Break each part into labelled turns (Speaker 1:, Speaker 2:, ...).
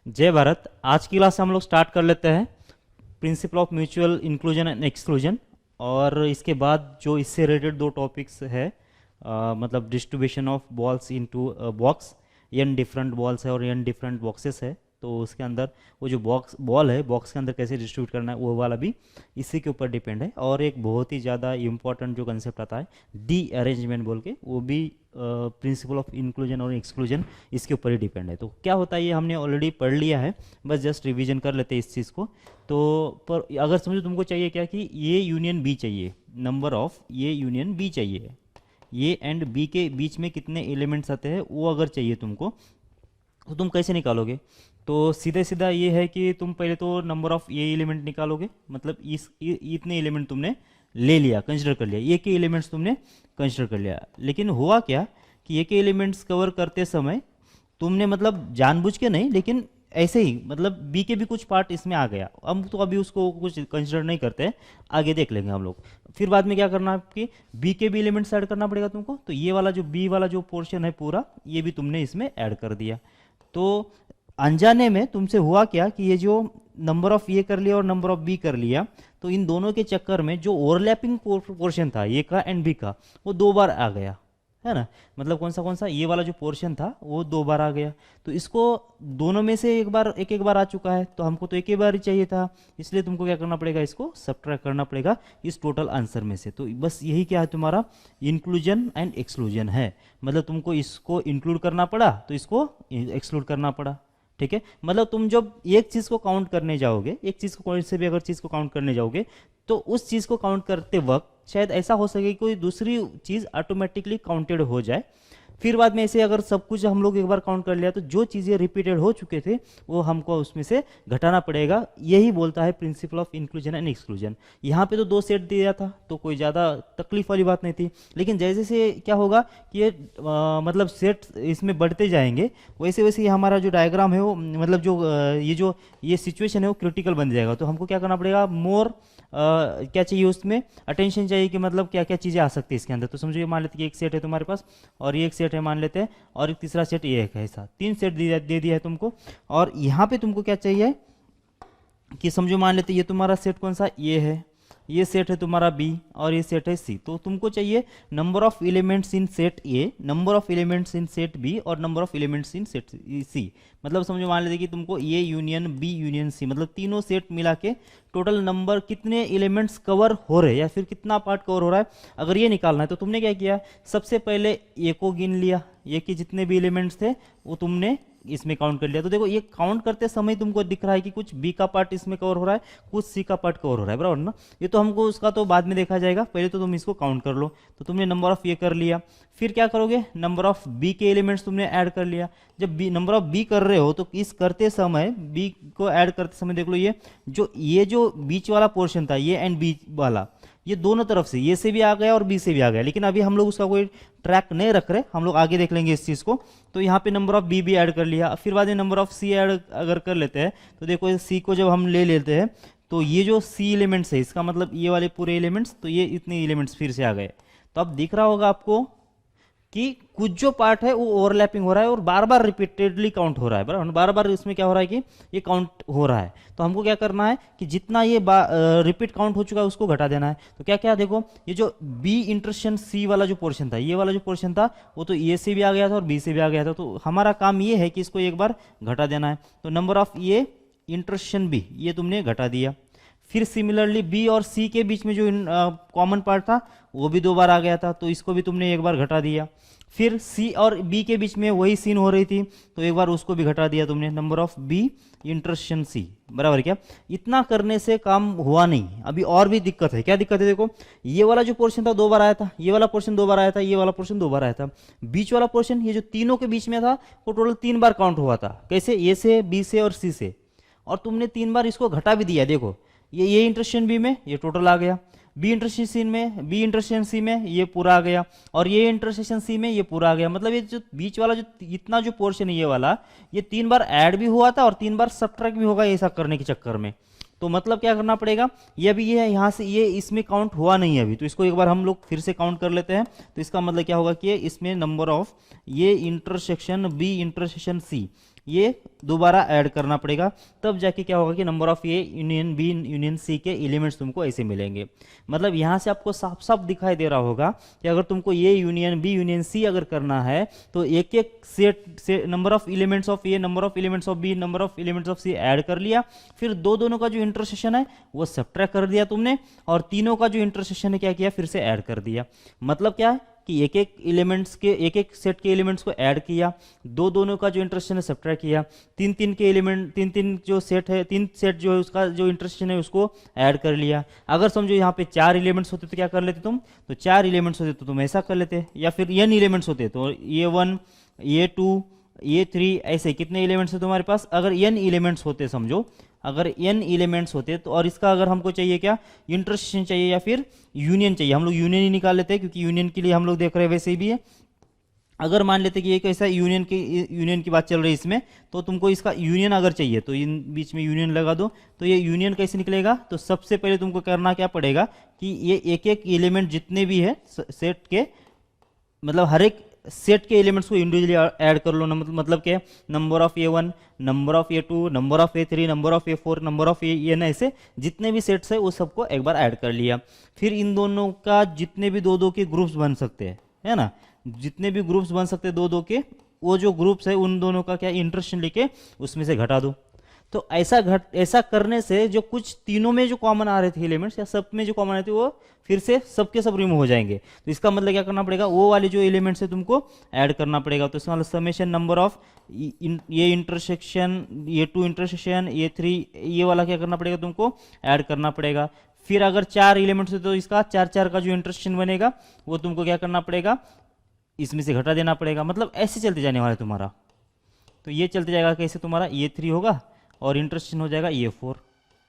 Speaker 1: जय भारत। आज की क्लास से हम लोग स्टार्ट कर लेते हैं principle of mutual inclusion and exclusion. और इसके बाद जो इससे रिलेटेड दो टॉपिक्स है, मतलब distribution of balls into box, n different balls है और एन डिफरेंट बॉक्सेस है। तो उसके अंदर वो जो बॉक्स बॉल है, बॉक्स के अंदर कैसे डिस्ट्रीब्यूट करना है, वो वाला भी इसी के ऊपर डिपेंड है। और एक बहुत ही ज़्यादा इंपॉर्टेंट जो कंसेप्ट आता है डी अरेंजमेंट बोल के, वो भी प्रिंसिपल ऑफ इंक्लूजन और एक्सक्लूजन इसके ऊपर ही डिपेंड है। तो क्या होता है ये हमने ऑलरेडी पढ़ लिया है, बस जस्ट रिवीजन कर लेते हैं इस चीज़ को। तो पर अगर समझो तुमको चाहिए क्या कि ये यूनियन बी चाहिए, नंबर ऑफ ये यूनियन बी चाहिए, ये एंड बी के बीच में कितने एलिमेंट्स आते हैं वो अगर चाहिए तुमको, तो तुम कैसे निकालोगे? तो सीधे सीधा ये है कि तुम पहले तो नंबर ऑफ ये एलिमेंट निकालोगे, मतलब इतने एलिमेंट तुमने ले लिया, कंसिडर कर लिया, ये के एलिमेंट्स तुमने कंसिडर कर लिया। लेकिन हुआ क्या कि ये के एलिमेंट्स कवर करते समय तुमने मतलब जानबूझ के नहीं, लेकिन ऐसे ही मतलब बी के भी कुछ पार्ट इसमें आ गया। अब तो अभी उसको कुछ कंसिडर नहीं करते, आगे देख लेंगे हम लोग। फिर बाद में क्या करना है कि बी के भी एलिमेंट्स ऐड करना पड़ेगा तुमको। तो ये वाला जो बी वाला जो पोर्शन है पूरा, ये भी तुमने इसमें ऐड कर दिया। तो अनजाने में तुमसे हुआ क्या कि ये जो नंबर ऑफ ये कर लिया और नंबर ऑफ बी कर लिया, तो इन दोनों के चक्कर में जो ओवरलैपिंग पोर्शन था ये का एंड बी का, वो दो बार आ गया, है ना। मतलब कौन सा ये वाला जो पोर्शन था वो दो बार आ गया। तो इसको दोनों में से एक एक बार आ चुका है, तो हमको तो एक ही बार ही चाहिए था, इसलिए तुमको क्या करना पड़ेगा, इसको सब्ट्रैक्ट करना पड़ेगा इस टोटल आंसर में से। तो बस यही क्या है तुम्हारा इंक्लूजन एंड एक्सक्लूजन है। मतलब तुमको इसको इंक्लूड करना पड़ा तो इसको एक्सक्लूड करना पड़ा, ठीक है। मतलब तुम जब एक चीज़ को काउंट करने जाओगे, एक चीज़ को कोई से भी अगर चीज़ को काउंट करने जाओगे, तो उस चीज़ को काउंट करते वक्त शायद ऐसा हो सके कि कोई दूसरी चीज़ ऑटोमेटिकली काउंटेड हो जाए। फिर बाद में ऐसे अगर सब कुछ हम लोग एक बार काउंट कर लिया, तो जो चीज़ें रिपीटेड हो चुके थे वो हमको उसमें से घटाना पड़ेगा। यही बोलता है principle of inclusion and exclusion. यहाँ पे तो दो सेट दिया था, तो कोई ज़्यादा तकलीफ वाली बात नहीं थी। लेकिन जैसे से क्या होगा कि ये मतलब सेट इसमें बढ़ते जाएंगे, वैसे वैसे ये हमारा जो डायग्राम है वो मतलब ये सिचुएशन है वो क्रिटिकल बन जाएगा। तो हमको क्या करना पड़ेगा, मोर क्या चाहिए उसमें, अटेंशन चाहिए कि मतलब क्या क्या चीज़ें आ सकती है इसके अंदर। तो समझो ये मान लेते हैं कि एक सेट है तुम्हारे पास, और ये एक सेट है मान लेते हैं, और एक तीसरा सेट ये है, ऐसा तीन सेट दे दिया है तुमको। और यहाँ पे तुमको क्या चाहिए कि समझो मान लेते हैं ये तुम्हारा सेट कौन सा, ये है, ये सेट है तुम्हारा बी, और ये सेट है सी। तो तुमको चाहिए number of elements in set A, number of elements in set B, और number of elements in set C. मतलब समझो मान लेते कि तुमको A union B union C, मतलब तीनों सेट मिला के टोटल नंबर कितने एलिमेंट्स कवर हो रहे हैं या फिर कितना पार्ट कवर हो रहा है, अगर ये निकालना है तो तुमने क्या किया, सबसे पहले ए को गिन लिया, ए के जितने भी एलिमेंट्स थे वो तुमने इसमें काउंट कर लिया। तो देखो ये काउंट करते समय तुमको दिख रहा है कि कुछ बी का पार्ट इसमें कवर हो रहा है, कुछ सी का पार्ट कवर हो रहा है, बराबर ना। ये तो हमको उसका तो बाद में देखा जाएगा, पहले तो तुम इसको काउंट कर लो। तो तुमने नंबर ऑफ ये कर लिया, फिर क्या करोगे, नंबर ऑफ बी के एलिमेंट्स तुमने ऐड कर लिया। जब बी नंबर ऑफ बी कर रहे हो तो इस करते समय बी को ऐड करते समय देख लो, ये जो बीच वाला पोर्शन था, ये एंड बी वाला, ये दोनों तरफ से, ये से भी आ गया और बी से भी आ गया। लेकिन अभी हम लोग उसका कोई ट्रैक नहीं रख रहे, हम लोग आगे देख लेंगे इस चीज़ को। तो यहाँ पे नंबर ऑफ बी भी ऐड कर लिया, फिर बाद में नंबर ऑफ सी ऐड अगर कर लेते हैं, तो देखो सी को जब हम ले लेते हैं, तो ये जो सी एलिमेंट्स है, इसका मतलब ये वाले पूरे एलिमेंट्स, तो ये इतने एलिमेंट्स फिर से आ गए। तो अब दिख रहा होगा आपको कि कुछ जो पार्ट है वो ओवरलैपिंग हो रहा है और बार बार रिपीटेडली काउंट हो रहा है, बराबर। बार बार इसमें क्या हो रहा है कि ये काउंट हो रहा है। तो हमको क्या करना है कि जितना ये रिपीट काउंट हो चुका है उसको घटा देना है। तो क्या क्या देखो, ये जो बी इंटरसेक्शन सी वाला जो पोर्शन था, ये वाला जो पोर्शन था वो तो ए से भी आ गया था और बी से भी आ गया था। तो हमारा काम ये है कि इसको एक बार घटा देना है। तो नंबर ऑफ ये इंटरसेक्शन बी, ये तुमने घटा दिया। फिर सिमिलरली बी और सी के बीच में जो कॉमन पार्ट था वो भी दो बार आ गया था, तो इसको भी तुमने एक बार घटा दिया। फिर सी और बी के बीच में वही सीन हो रही थी, तो एक बार उसको भी घटा दिया तुमने, number of B intersection C, बराबर। क्या इतना करने से काम हुआ नहीं, अभी और भी दिक्कत है। क्या दिक्कत है, देखो ये वाला जो पोर्शन था दो बार आया था, ये वाला पोर्शन दो बार आया था, ये वाला पोर्शन दो बार आया था। बीच वाला पोर्शन, ये जो तीनों के बीच में था, वो टोटल तीन बार काउंट हुआ था। कैसे, ए से, बी से और सी से। और तुमने तीन बार इसको घटा भी दिया। देखो ये इंटरसेक्शन बी में ये टोटल आ गया, बी इंटरसेक्शन सी में ये पूरा आ गया, और ये इंटरसेक्शन सी में ये पूरा आ गया। मतलब ये जो बीच वाला जो इतना जो पोर्शन है ये वाला, ये तीन बार ऐड भी हुआ था और तीन बार सब्ट्रैक्ट भी होगा ऐसा करने के चक्कर में। तो मतलब क्या करना पड़ेगा, ये अभी ये यहाँ से ये इसमें काउंट हुआ नहीं है अभी, तो इसको एक बार हम लोग फिर से काउंट कर लेते हैं। तो इसका मतलब क्या होगा कि इसमें नंबर ऑफ ये इंटरसेक्शन बी इंटरसेक्शन सी, ये दोबारा ऐड करना पड़ेगा, तब जाके क्या होगा कि number of A union B union C के एलिमेंट्स तुमको ऐसे मिलेंगे। मतलब यहाँ से आपको साफ साफ दिखाई दे रहा होगा कि अगर तुमको A union B union C अगर करना है तो एक एक सेट से number of elements of A, number of elements of B, number of elements of C add कर लिया, फिर दोनों का जो इंटरसेक्शन है वो सब्ट्रैक्ट कर दिया तुमने, और तीनों का जो इंटरसेक्शन है क्या किया, फिर से ऐड कर दिया। मतलब क्या है कि एक एक एलिमेंट्स के एक एक सेट के एलिमेंट्स को ऐड किया, दोनों का जो इंटरसेक्शन है सब्ट्रैक्ट किया, तीन के एलिमेंट तीन जो सेट है, तीन सेट जो है उसका जो इंटरसेक्शन है उसको ऐड कर लिया। अगर समझो यहाँ पे 4 एलिमेंट्स होते तो क्या कर लेते तुम, तो 4 एलिमेंट्स होते तो तुम ऐसा कर लेते, या फिर n एलिमेंट्स होते तो A1 A2 A3 ऐसे कितने एलिमेंट्स है तुम्हारे पास, अगर n एलिमेंट्स होते समझो, अगर n एलिमेंट्स होते तो, और इसका अगर हमको चाहिए क्या, इंटरसेक्शन चाहिए या फिर यूनियन चाहिए, हम लोग यूनियन ही निकाल लेते हैं क्योंकि यूनियन के लिए हम लोग देख रहे हैं वैसे ही भी है। अगर मान लेते कि एक ऐसा यूनियन की बात चल रही है इसमें, तो तुमको इसका यूनियन अगर चाहिए तो इन बीच में यूनियन लगा दो, तो ये यूनियन कैसे निकलेगा, तो सबसे पहले तुमको करना क्या पड़ेगा कि ये एक एक एलिमेंट जितने भी है सेट के, मतलब हर एक सेट के एलिमेंट्स को इंडिविजुअली ऐड कर लो। मतलब क्या, number of A1, number of A2, number of A3, number of A4, number of n, ऐसे जितने भी सेट्स है वो सबको एक बार ऐड कर लिया। फिर इन दोनों का जितने भी दो के ग्रुप्स बन सकते हैं, है ना, जितने भी ग्रुप्स बन सकते हैं दो के, वो जो ग्रुप्स है उन दोनों का क्या इंटरसेक्शन लेके उसमें से घटा दो। तो ऐसा करने से जो कुछ तीनों में जो कॉमन आ रहे थे एलिमेंट्स या सब में जो कॉमन आ रहे थे वो फिर से सबके सब रिमूव हो जाएंगे। तो इसका मतलब क्या करना पड़ेगा, वो वाले जो एलिमेंट्स है तुमको ऐड करना पड़ेगा। तो इसका मतलब समेशन नंबर ऑफ ये इंटरसेक्शन, ये 2 इंटरसेक्शन, ये 3, ये वाला क्या करना पड़ेगा तुमको ऐड करना पड़ेगा। फिर अगर 4 एलिमेंट्स है तो इसका 4 का जो इंटरसेक्शन बनेगा वो तुमको क्या करना पड़ेगा, इसमें से घटा देना पड़ेगा। मतलब ऐसे चलते जाने वाला है तुम्हारा। तो ये चलते जाएगा कैसे, तुम्हारा ये 3 होगा और इंटरसेक्शन हो जाएगा ये 4,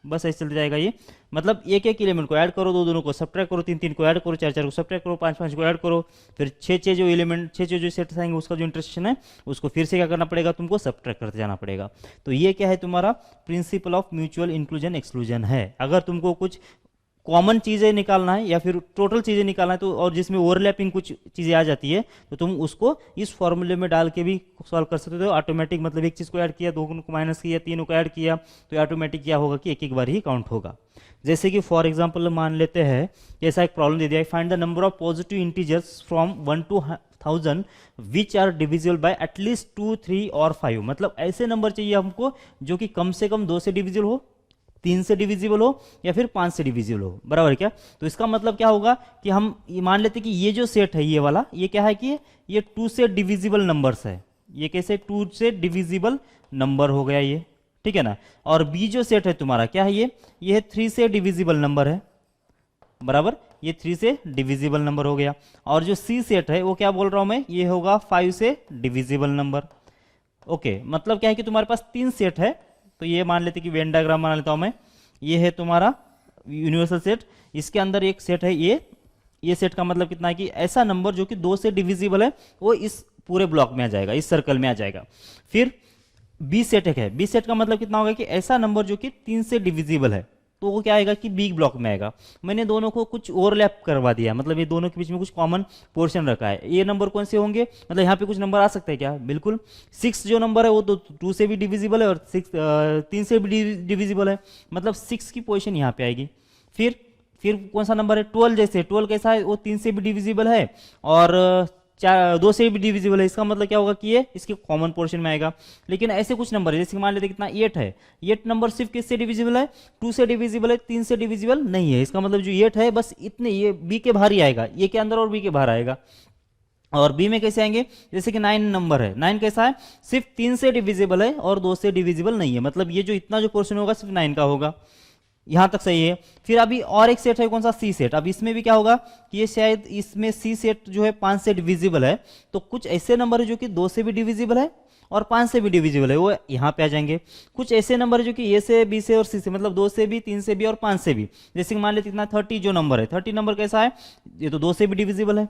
Speaker 1: बस ऐसे चलते जाएगा ये। मतलब एक एक एलिमेंट को ऐड करो, दोनों को सब्ट्रैक्ट करो, 3 को ऐड करो, 4 को सब्ट्रैक्ट करो, 5 को ऐड करो, फिर 6 जो एलिमेंट 6 जो सेट्स आएंगे उसका जो इंटरसेक्शन है उसको फिर से क्या करना पड़ेगा, तुमको सब्ट्रैक्ट करते जाना पड़ेगा। तो ये क्या है, तुम्हारा principle of mutual inclusion exclusion है। अगर तुमको कुछ कॉमन चीज़ें निकालना है या फिर टोटल चीज़ें निकालना है तो, और जिसमें ओवरलैपिंग कुछ चीज़ें आ जाती है तो तुम उसको इस फॉर्मूले में डाल के भी सॉल्व कर सकते हो। ऑटोमेटिक मतलब एक चीज़ को ऐड किया, 2 को माइनस किया, 3 को ऐड किया, तो ऑटोमेटिक क्या होगा कि एक बार ही काउंट होगा। जैसे कि फॉर एग्जाम्पल मान लेते हैं, ऐसा एक प्रॉब्लम दे दिया, find the number of positive integers from 1 to 1000 which are divisible by at least 2, 3 और 5। मतलब ऐसे नंबर चाहिए हमको जो कि कम से कम 2 से डिविजिबल हो, 3 से डिविजिबल हो या फिर 5 से डिविजिबल हो, बराबर क्या। तो इसका मतलब क्या होगा कि हम मान लेते कि ये जो सेट है ये वाला, ये क्या है कि ये 2 से डिविजिबल नंबर्स है। ये कैसे 2 से डिविजिबल नंबर हो गया ये, ठीक है ना। और बी जो सेट है तुम्हारा क्या है, ये 3 से डिविजिबल नंबर है, बराबर, ये 3 से डिविजिबल नंबर हो गया। और जो सी सेट है वो क्या बोल रहा हूं मैं, ये होगा 5 से डिविजिबल नंबर। ओके, मतलब क्या है कि तुम्हारे पास 3 सेट है। तो ये मान लेते कि वेन डायग्राम बना लेता हूं मैं, ये है तुम्हारा यूनिवर्सल सेट, इसके अंदर एक सेट है ये सेट का मतलब कितना है कि ऐसा नंबर जो कि 2 से डिविजिबल है वो इस पूरे ब्लॉक में आ जाएगा, इस सर्कल में आ जाएगा। फिर बी सेट है, बी सेट का मतलब कितना होगा कि ऐसा नंबर जो कि 3 से डिविजिबल है, तो वो क्या आएगा कि बी ब्लॉक में आएगा। मैंने दोनों को कुछ ओवरलैप करवा दिया, मतलब ये दोनों के बीच में कुछ कॉमन पोर्शन रखा है। ये नंबर कौन से होंगे, मतलब यहाँ पे कुछ नंबर आ सकते हैं क्या, बिल्कुल 6 जो नंबर है वो तो 2 से भी डिविजिबल है और 3 से भी डिविजिबल है, मतलब 6 की पोजीशन यहाँ पे आएगी। फिर कौन सा नंबर है 12, जैसे 12 कैसा है, वो 3 से भी डिविजिबल है और 2 से भी डिविजिबल है। इसका मतलब क्या होगा कि ये इसके कॉमन पोर्शन में आएगा। लेकिन ऐसे कुछ नंबर है, जैसे मान लेते कितना 8 है, 8 नंबर सिर्फ किससे डिविजिबल है, 2 से डिविजिबल है, 3 से डिविजिबल नहीं है। इसका मतलब जो 8 है बस इतने, ये बी के बाहर ही आएगा, ए के अंदर और बी के बाहर आएगा। और बी में कैसे आएंगे, जैसे कि 9 नंबर है, 9 कैसा है, सिर्फ 3 से डिविजिबल है और 2 से डिविजिबल नहीं है, मतलब ये जो इतना जो पोर्शन होगा सिर्फ 9 का होगा। यहां तक सही है। फिर अभी और एक सेट है, कौन सा, सी सेट। अब इसमें भी क्या होगा कि ये शायद इसमें सी सेट जो है 5 से डिविजिबल है, तो कुछ ऐसे नंबर है जो कि 2 से भी डिविजिबल है और 5 से भी डिविजिबल है, वो यहाँ पे आ जाएंगे। कुछ ऐसे नंबर है जो कि ए से, बी से और सी से, मतलब 2 से भी, 3 से भी और 5 से भी। जैसे कि मान लेते इतना 30 जो नंबर है, 30 नंबर कैसा है, ये तो 2 से भी डिविजिबल है,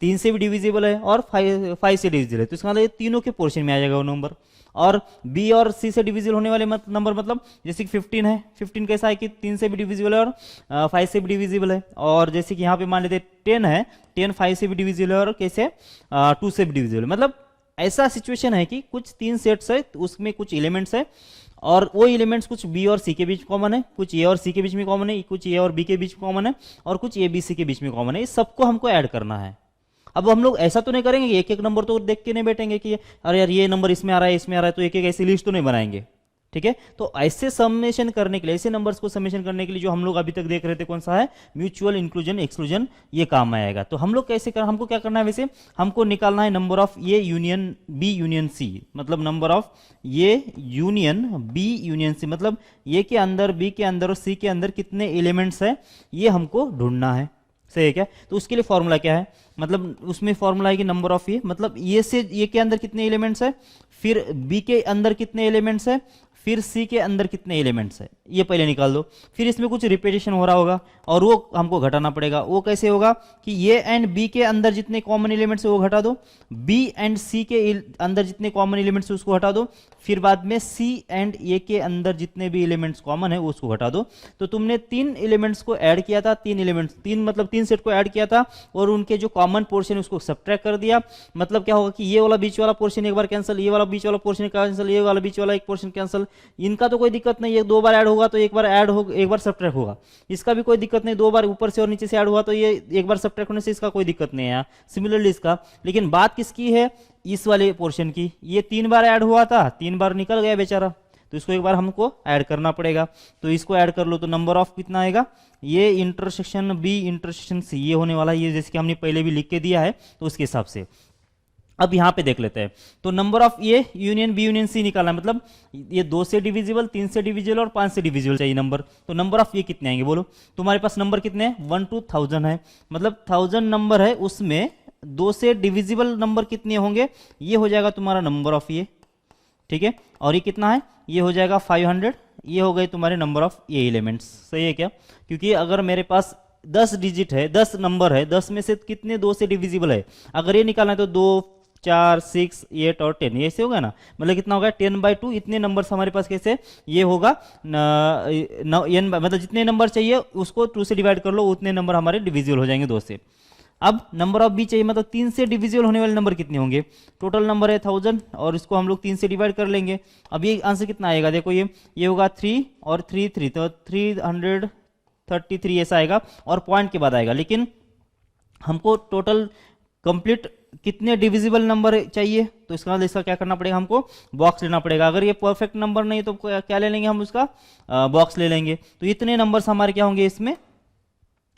Speaker 1: 3 से भी डिविजिबल है और 5 से डिविजिबल है। तो इसका मतलब ये तीनों के पोर्शन में आ जाएगा वो नंबर। और बी और सी से डिविजिबल होने वाले नंबर, मतलब जैसे कि 15 है, 15 कैसा है कि 3 से भी डिविजिबल है और 5 से भी डिविजिबल है। और जैसे कि यहाँ पे मान लेते 10 है, 10 5 से भी डिविजिबल है और कैसे 2 से भी डिविजिबल है। मतलब ऐसा सिचुएशन है कि कुछ 3 सेट्स है, उसमें कुछ एलिमेंट्स है, और वो एलिमेंट्स कुछ बी और सी के बीच कॉमन है, कुछ ए और सी के बीच में कॉमन है, कुछ ए और बी के बीच कॉमन है, और कुछ ए बी सी के बीच में कॉमन है। इस सबको हमको ऐड करना है। अब हम लोग ऐसा तो नहीं करेंगे कि एक एक नंबर तो देख के नहीं बैठेंगे कि अरे यार ये नंबर इसमें आ रहा है, इसमें आ रहा है, तो एक एक ऐसी लिस्ट तो नहीं बनाएंगे। ठीक है, तो ऐसे समेशन करने के लिए, ऐसे नंबर्स को समेशन करने के लिए जो हम लोग अभी तक देख रहे थे कौन सा है, म्यूचुअल इंक्लूजन एक्सक्लूजन, ये काम आएगा। तो हम लोग कैसे कर, हमको क्या करना है, वैसे हमको निकालना है number of A union B union C, मतलब number of A union B union C, मतलब ए के अंदर, बी के अंदर और सी के अंदर कितने एलिमेंट्स है, ये हमको ढूंढना है। सही है क्या? तो उसके लिए फॉर्मूला क्या है, मतलब उसमें फॉर्मूला है कि नंबर ऑफ ए, मतलब ए से ए के अंदर कितने एलिमेंट्स है, फिर बी के अंदर कितने एलिमेंट्स है, फिर सी के अंदर कितने एलिमेंट्स है, ये पहले निकाल दो। फिर इसमें कुछ रिपीटेशन हो रहा होगा और वो हमको घटाना पड़ेगा। वो कैसे होगा कि ए एंड बी के अंदर जितने कॉमन एलिमेंट्स है वो घटा दो, बी एंड सी के अंदर जितने कॉमन एलिमेंट्स है उसको हटा दो, फिर बाद में सी एंड ए के अंदर जितने भी एलिमेंट्स कॉमन है उसको घटा दो। तो तुमने 3 एलिमेंट्स को ऐड किया था, 3 एलिमेंट्स, 3 मतलब 3 सेट को ऐड किया था, और उनके जो कॉमन पोर्शन है उसको सब्ट्रैक्ट कर दिया। मतलब क्या होगा कि ये वाला बीच वाला पोर्शन एक बार कैंसिल, ये वाला बीच वाला पोर्शन कैंसिल, ये वाला बीच वाला एक पोर्शन कैंसिल। इनका तो कोई दिक्कत नहीं है, 2 बार ऐड होगा तो एक बार ऐड हो, एक बार सब्ट्रैक्ट होगा। इसका भी कोई दिक्कत नहीं, 2 बार ऊपर से और नीचे से ऐड हुआ तो ये एक बार सब्ट्रैक्ट होने से इसका कोई दिक्कत नहीं है। सिमिलरली इसका, लेकिन बात किसकी है, इस वाले पोर्शन की। ये 3 बार ऐड हुआ था, 3 बार निकल गया बेचारा, तो इसको एक बार हमको ऐड करना पड़ेगा। तो इसको ऐड कर लो तो नंबर ऑफ कितना आएगा, ये इंटरसेक्शन बी इंटरसेक्शन सी, ये होने वाला है, ये जैसे कि हमने पहले भी लिख के दिया है तो उसके हिसाब से। अब यहां पे देख लेते हैं, तो number of A union B union C निकालना है, मतलब ये 2 से डिविजिबल, 3 से डिविजिबल और 5 से डिविजिबल चाहिए नंबर। तो नंबर ऑफ ये कितने आएंगे बोलो, तुम्हारे पास नंबर कितने हैं, 1 to 1000 है, मतलब 1000 नंबर है, उसमें 2 से डिविजिबल नंबर कितने होंगे, ये हो जाएगा तुम्हारा नंबर ऑफ ये। ठीक है, और ये कितना है, ये हो जाएगा 500, ये हो गए तुम्हारे नंबर ऑफ ये एलिमेंट्स। सही है क्या? क्योंकि अगर मेरे पास 10 डिजिट है, 10 नंबर है, 10 में से कितने 2 से डिविजिबल है, अगर ये निकालना है तो 2 4 6 8 और 10, ये ऐसे होगा ना, मतलब कितना होगा 10/2, इतने नंबर्स हमारे पास कैसे ये होगा मतलब जितने नंबर चाहिए उसको 2 से डिवाइड कर लो, उतने नंबर हमारे डिविजिबल हो जाएंगे 2 से। अब नंबर ऑफ बी चाहिए, मतलब 3 से डिविजिबल होने वाले नंबर कितने होंगे, टोटल नंबर है 1000 और इसको हम लोग 3 से डिवाइड कर लेंगे। अब ये आंसर कितना आएगा, देखो ये होगा 3 और 3 3, तो 333 ऐसा आएगा, और पॉइंट के बाद आएगा। लेकिन हमको टोटल कंप्लीट कितने डिविजिबल नंबर चाहिए, तो इसका मतलब इसका क्या करना पड़ेगा, हमको बॉक्स लेना पड़ेगा। अगर ये परफेक्ट नंबर नहीं तो क्या ले लेंगे हम, उसका बॉक्स ले लेंगे। तो इतने नंबर्स हमारे क्या होंगे इसमें,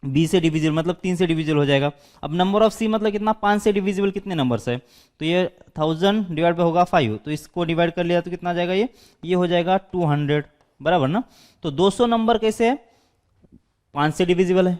Speaker 1: बी से डिविजिबल, मतलब 3 से डिविजिबल हो जाएगा। अब नंबर ऑफ सी मतलब कितना, 5 से डिविजिबल कितने नंबर्स है, तो ये 1000 डिवाइड पे होगा 5, तो इसको डिवाइड कर लिया तो कितना आ जाएगा, ये हो जाएगा 200, बराबर ना। तो 200 नंबर कैसे है, 5 से डिविजिबल है,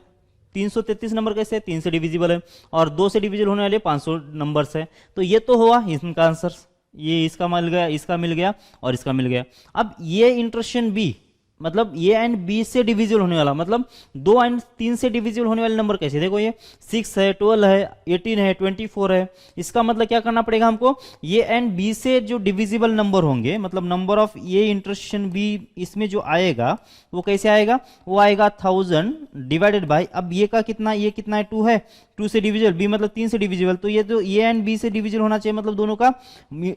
Speaker 1: 333 नंबर कैसे है, 3 से डिविजिबल है, और 2 से डिविजिबल होने वाले 500 नंबर्स है। तो ये तो हुआ इनका आंसर, ये इसका मिल गया, इसका मिल गया और इसका मिल गया। अब ये इंटरसेक्शन बी, मतलब ए एंड बी से डिविजिबल होने वाला, मतलब 2 एंड 3 से डिविजिबल होने वाले नंबर कैसे, देखो ये 6 है, 12 है, 18 है, 24 है। इसका मतलब क्या करना पड़ेगा हमको, ए एंड बी से जो डिविजिबल नंबर होंगे, मतलब number of A intersection B इसमें जो आएगा वो कैसे आएगा, वो आएगा 1000 डिवाइडेड बाय, अब ये का कितना, ये कितना है 2 है, 2 से डिविजिबल, बी मतलब 3 से डिविजिबल, तो ये तो ए एंड बी से डिविजिबल होना चाहिए, मतलब दोनों का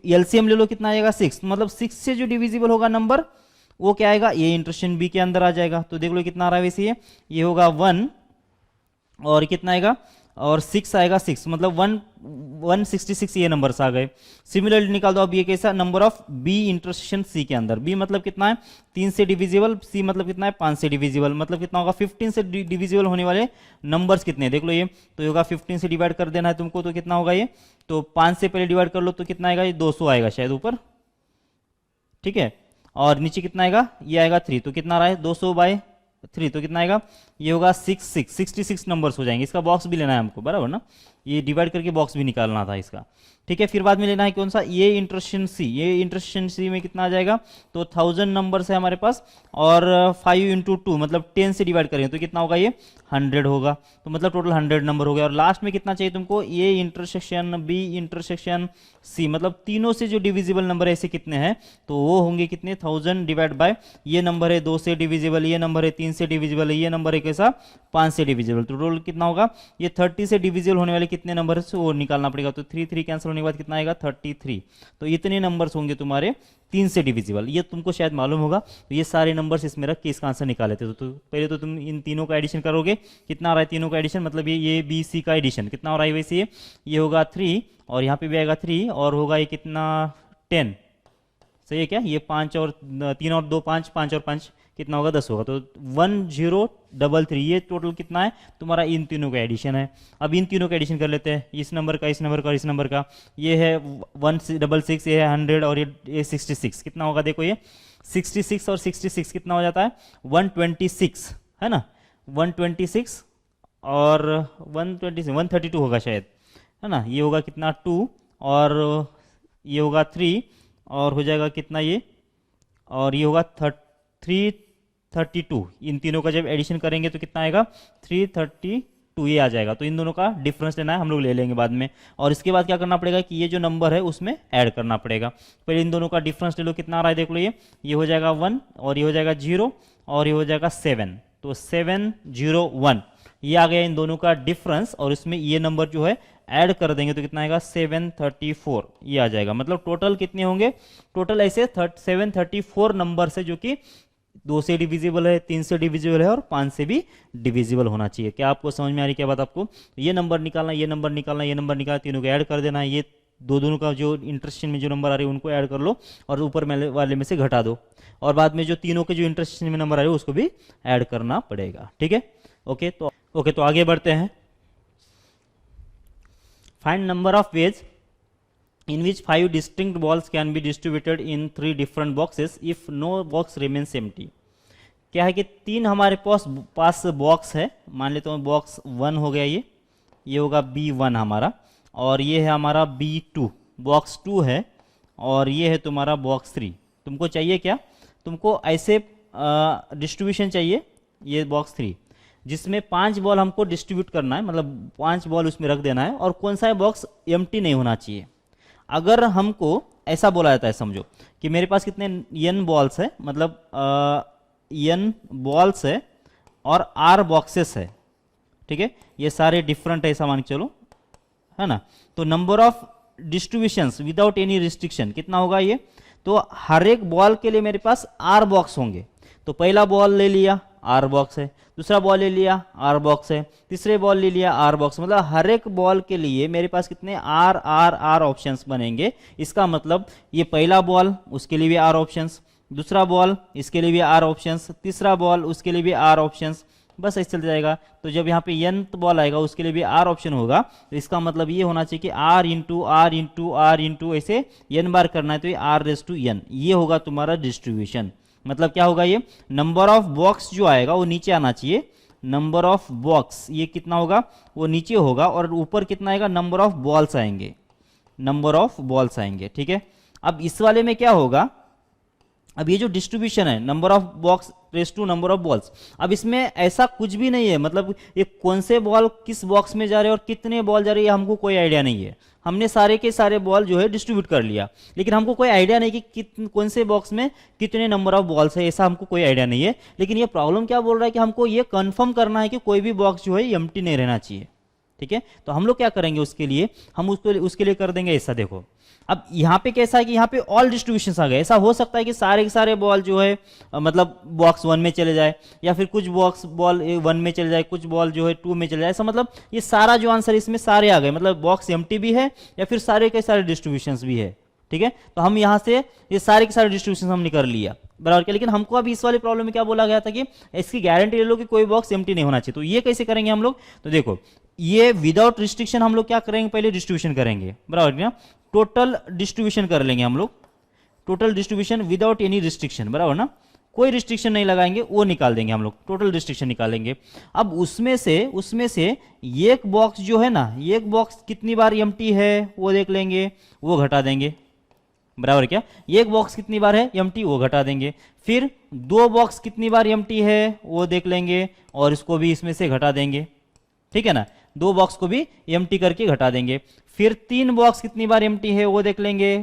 Speaker 1: एलसीएम ले लो, कितना आएगा 6, मतलब 6 से जो डिविजिबल होगा नंबर वो क्या आएगा, ये इंटरसेक्शन बी के अंदर आ जाएगा। तो देख लो कितना आ रहा है वैसे, ये होगा 1 और कितना आएगा, और 6 आएगा 6, मतलब 166 ये नंबर्स आ गए। सिमिलरली निकाल दो अब ये कैसा, number of B intersection C के अंदर, बी मतलब कितना है 3 से डिविजिबल, सी मतलब कितना है 5 से डिविजिबल, मतलब कितना होगा 15 से डिविजिबल होने वाले नंबर्स कितने हैं, देख लो ये तो होगा 15 से डिवाइड कर देना है तुमको, तो कितना होगा ये, तो 5 से पहले डिवाइड कर लो तो कितना आएगा, ये 200 आएगा शायद ऊपर, ठीक है, और नीचे कितना आएगा, ये आएगा 3, तो कितना रहा है 200/3, तो कितना आएगा, ये होगा 66 नंबर्स हो जाएंगे। इसका बॉक्स भी लेना है हमको, बराबर ना, ये डिवाइड करके बॉक्स भी निकालना था इसका, ठीक है। फिर बाद में लेना है कौन सा, ये इंटरसेक्शन सी, ये इंटरसेक्शन सी में कितना आ जाएगा, तो 1000 नंबर्स है हमारे पास, और 5 × 2 मतलब 10 से डिवाइड करेंगे तो कितना होगा, ये 100 होगा, तो मतलब टोटल 100 नंबर हो गया। और लास्ट में कितना चाहिए तुमको, ये इंटरसेक्शन बी इंटरसेक्शन सी, मतलब तीनों से जो डिविजिबल नंबर ऐसे कितने हैं, तो वो होंगे कितने, 1000 डिवाइड बाय, ये नंबर है 2 से डिविजिबल, ये नंबर है 3 से डिविजिबल है, ये नंबर है कैसा 5 से डिविजिबल, तो टोटल कितना होगा, ये 30 से डिविजिबल होने वाले कितने नंबर से वो निकालना पड़ेगा। तो 3 3 कैंसिल होने के बाद कितना आएगा 33। तो इतने नंबर्स होंगे तुम्हारे 3 से डिविजिबल, ये तुमको शायद मालूम होगा। तो ये सारे नंबर्स इसमें रख के इसका आंसर निकाले थे। तो पहले तो तुम इन तीनों का एडिशन करोगे, कितना आ रहा है तीनों का एडिशन, मतलब ये बी सी का एडिशन कितना हो रहा है वैसे ये होगा 3 और यहाँ पे भी आएगा 3 और होगा ये कितना 10, सही है क्या। ये 5 और 3 और 2 5, 5 और 5 कितना होगा 10 होगा। तो 1033 ये टोटल कितना है तुम्हारा, इन तीनों का एडिशन है। अब इन तीनों का एडिशन कर लेते हैं, इस नंबर का, इस नंबर का, इस नंबर का। ये है 166, ये है 100 और ये 66, कितना होगा देखो ये 66 और 66 कितना हो जाता है 126, है ना। 126 और 132 होगा शायद, है ना। ये होगा कितना 2 और ये होगा 3 और हो जाएगा कितना ये, और ये होगा 332। इन तीनों का जब एडिशन करेंगे तो कितना आएगा 332 ये आ जाएगा। तो इन दोनों का डिफरेंस लेना है, हम लोग ले लेंगे बाद में। और इसके बाद क्या करना पड़ेगा कि ये जो नंबर है उसमें ऐड करना पड़ेगा। पहले इन दोनों का डिफरेंस ले लो, कितना आ रहा है देख लो, ये हो जाएगा 1 और ये हो जाएगा 0 और ये हो जाएगा 7। तो 701 ये आ गया इन दोनों का डिफरेंस, और इसमें ये नंबर जो है ऐड कर देंगे तो कितना आएगा 734 ये आ जाएगा। मतलब टोटल कितने होंगे, टोटल ऐसे 734 नंबर है जो कि 2 से डिविजिबल है, 3 से डिविजिबल है और 5 से भी डिविजिबल होना चाहिए। क्या आपको समझ में आ रही क्या बात आपको। ये नंबर निकालना, ये नंबर निकालना, ये नंबर निकालना, तीनों को ऐड कर देना है। ये दोनों का जो इंटरेस्टेशन में जो नंबर आ रहे हैं उनको ऐड कर लो और ऊपर वाले में से घटा दो, और बाद में जो तीनों के जो इंटरेस्टेशन में नंबर आ रहे हैं उसको भी ऐड करना पड़ेगा। ठीक है, ओके तो आगे बढ़ते हैं। Find number of veg in which 5 distinct balls can be distributed in 3 different boxes if no box remains empty। क्या है कि 3 हमारे पास बॉक्स है, मान लेते हैं बॉक्स 1 हो गया, ये होगा B1 हमारा, और ये है हमारा B2, बॉक्स 2 है, और ये है तुम्हारा बॉक्स 3। तुमको चाहिए क्या, तुमको ऐसे डिस्ट्रीब्यूशन चाहिए, ये बॉक्स 3 जिसमें 5 बॉल हमको डिस्ट्रीब्यूट करना है, मतलब 5 बॉल उसमें रख देना है, और कौन सा है बॉक्स एम्प्टी नहीं होना चाहिए। अगर हमको ऐसा बोला जाता है, समझो कि मेरे पास कितने n बॉल्स है, मतलब n बॉल्स है और r बॉक्सेस है, ठीक है, ये सारे डिफरेंट है ऐसा मान के चलो, है ना। तो number of distributions without any restriction कितना होगा ये, तो हर एक बॉल के लिए मेरे पास r बॉक्स होंगे। तो पहला बॉल ले लिया r बॉक्स है, दूसरा बॉल ले लिया r बॉक्स है, तीसरे बॉल ले लिया r बॉक्स, मतलब हर एक बॉल के लिए मेरे पास कितने r r r ऑप्शंस बनेंगे। इसका मतलब ये पहला बॉल उसके लिए भी r ऑप्शंस, दूसरा बॉल इसके लिए भी r ऑप्शंस, तीसरा बॉल उसके लिए भी r ऑप्शंस, बस ऐसे चल जाएगा। तो जब यहाँ पे nth बॉल आएगा उसके लिए भी r ऑप्शन होगा, तो इसका मतलब ये होना चाहिए कि r into r into r into ऐसे n बार करना है, तो ये r⁻n ये होगा तुम्हारा डिस्ट्रीब्यूशन। मतलब क्या होगा, ये नंबर ऑफ बॉक्स जो आएगा वो नीचे आना चाहिए, नंबर ऑफ बॉक्स ये कितना होगा वो नीचे होगा, और ऊपर कितना आएगा नंबर ऑफ बॉल्स आएंगे, नंबर ऑफ बॉल्स आएंगे। ठीक है, अब इस वाले में क्या होगा, अब ये जो डिस्ट्रीब्यूशन है number of box raised to number of balls, अब इसमें ऐसा कुछ भी नहीं है, मतलब ये कौन से बॉल किस बॉक्स में जा रहे हैं और कितने बॉल जा रहे हैं हमको कोई आइडिया नहीं है। हमने सारे के सारे बॉल जो है डिस्ट्रीब्यूट कर लिया, लेकिन हमको कोई आइडिया नहीं कि कौन से बॉक्स में कितने नंबर ऑफ बॉल्स है, ऐसा हमको कोई आइडिया नहीं है। लेकिन ये प्रॉब्लम क्या बोल रहा है कि हमको ये कंफर्म करना है कि कोई भी बॉक्स जो है एम्प्टी नहीं रहना चाहिए। ठीक है, तो हम लोग क्या करेंगे उसके लिए, हम उसके लिए कर देंगे ऐसा। देखो अब यहाँ पे कैसा है कि यहाँ पे ऑल डिस्ट्रीब्यूशंस आ गए। ऐसा हो सकता है कि सारे के सारे बॉल जो है मतलब बॉक्स 1 में चले जाए, या फिर कुछ बॉक्स बॉल 1 में चले जाए, कुछ बॉल जो है 2 में चले जाए। ऐसा मतलब ये सारा जो आंसर इसमें सारे आ गए, मतलब बॉक्स एम्प्टी भी है या फिर सारे के सारे डिस्ट्रीब्यूशंस भी है। ठीक है, तो हम यहाँ से ये सारे के सारे डिस्ट्रीब्यूशन हमने कर लिया बराबर क्या। लेकिन हमको अभी इस वाले प्रॉब्लम में क्या बोला गया था कि इसकी गारंटी ले लो कि कोई बॉक्स एम्प्टी नहीं होना चाहिए। तो ये कैसे करेंगे हम लोग, तो देखो ये विदाउट रिस्ट्रिक्शन हम लोग क्या करेंगे, पहले डिस्ट्रीब्यूशन करेंगे बराबर क्या, टोटल डिस्ट्रीब्यूशन कर लेंगे हम लोग, total distribution without any restriction बराबर ना, कोई रिस्ट्रिक्शन नहीं लगाएंगे, वो निकाल देंगे हम लोग, टोटल रिस्ट्रिक्शन निकालेंगे। अब उसमें से एक बॉक्स जो है ना, एक बॉक्स कितनी बार एम्प्टी है वो देख लेंगे, वो घटा देंगे बराबर क्या। एक बॉक्स कितनी बार है एम्प्टी वो घटा देंगे, फिर 2 बॉक्स कितनी बार एम्प्टी है वो देख लेंगे और इसको भी इसमें से घटा देंगे। ठीक है ना, 2 बॉक्स को भी एम्प्टी करके घटा देंगे। फिर 3 बॉक्स कितनी बार एम्प्टी है वो देख लेंगे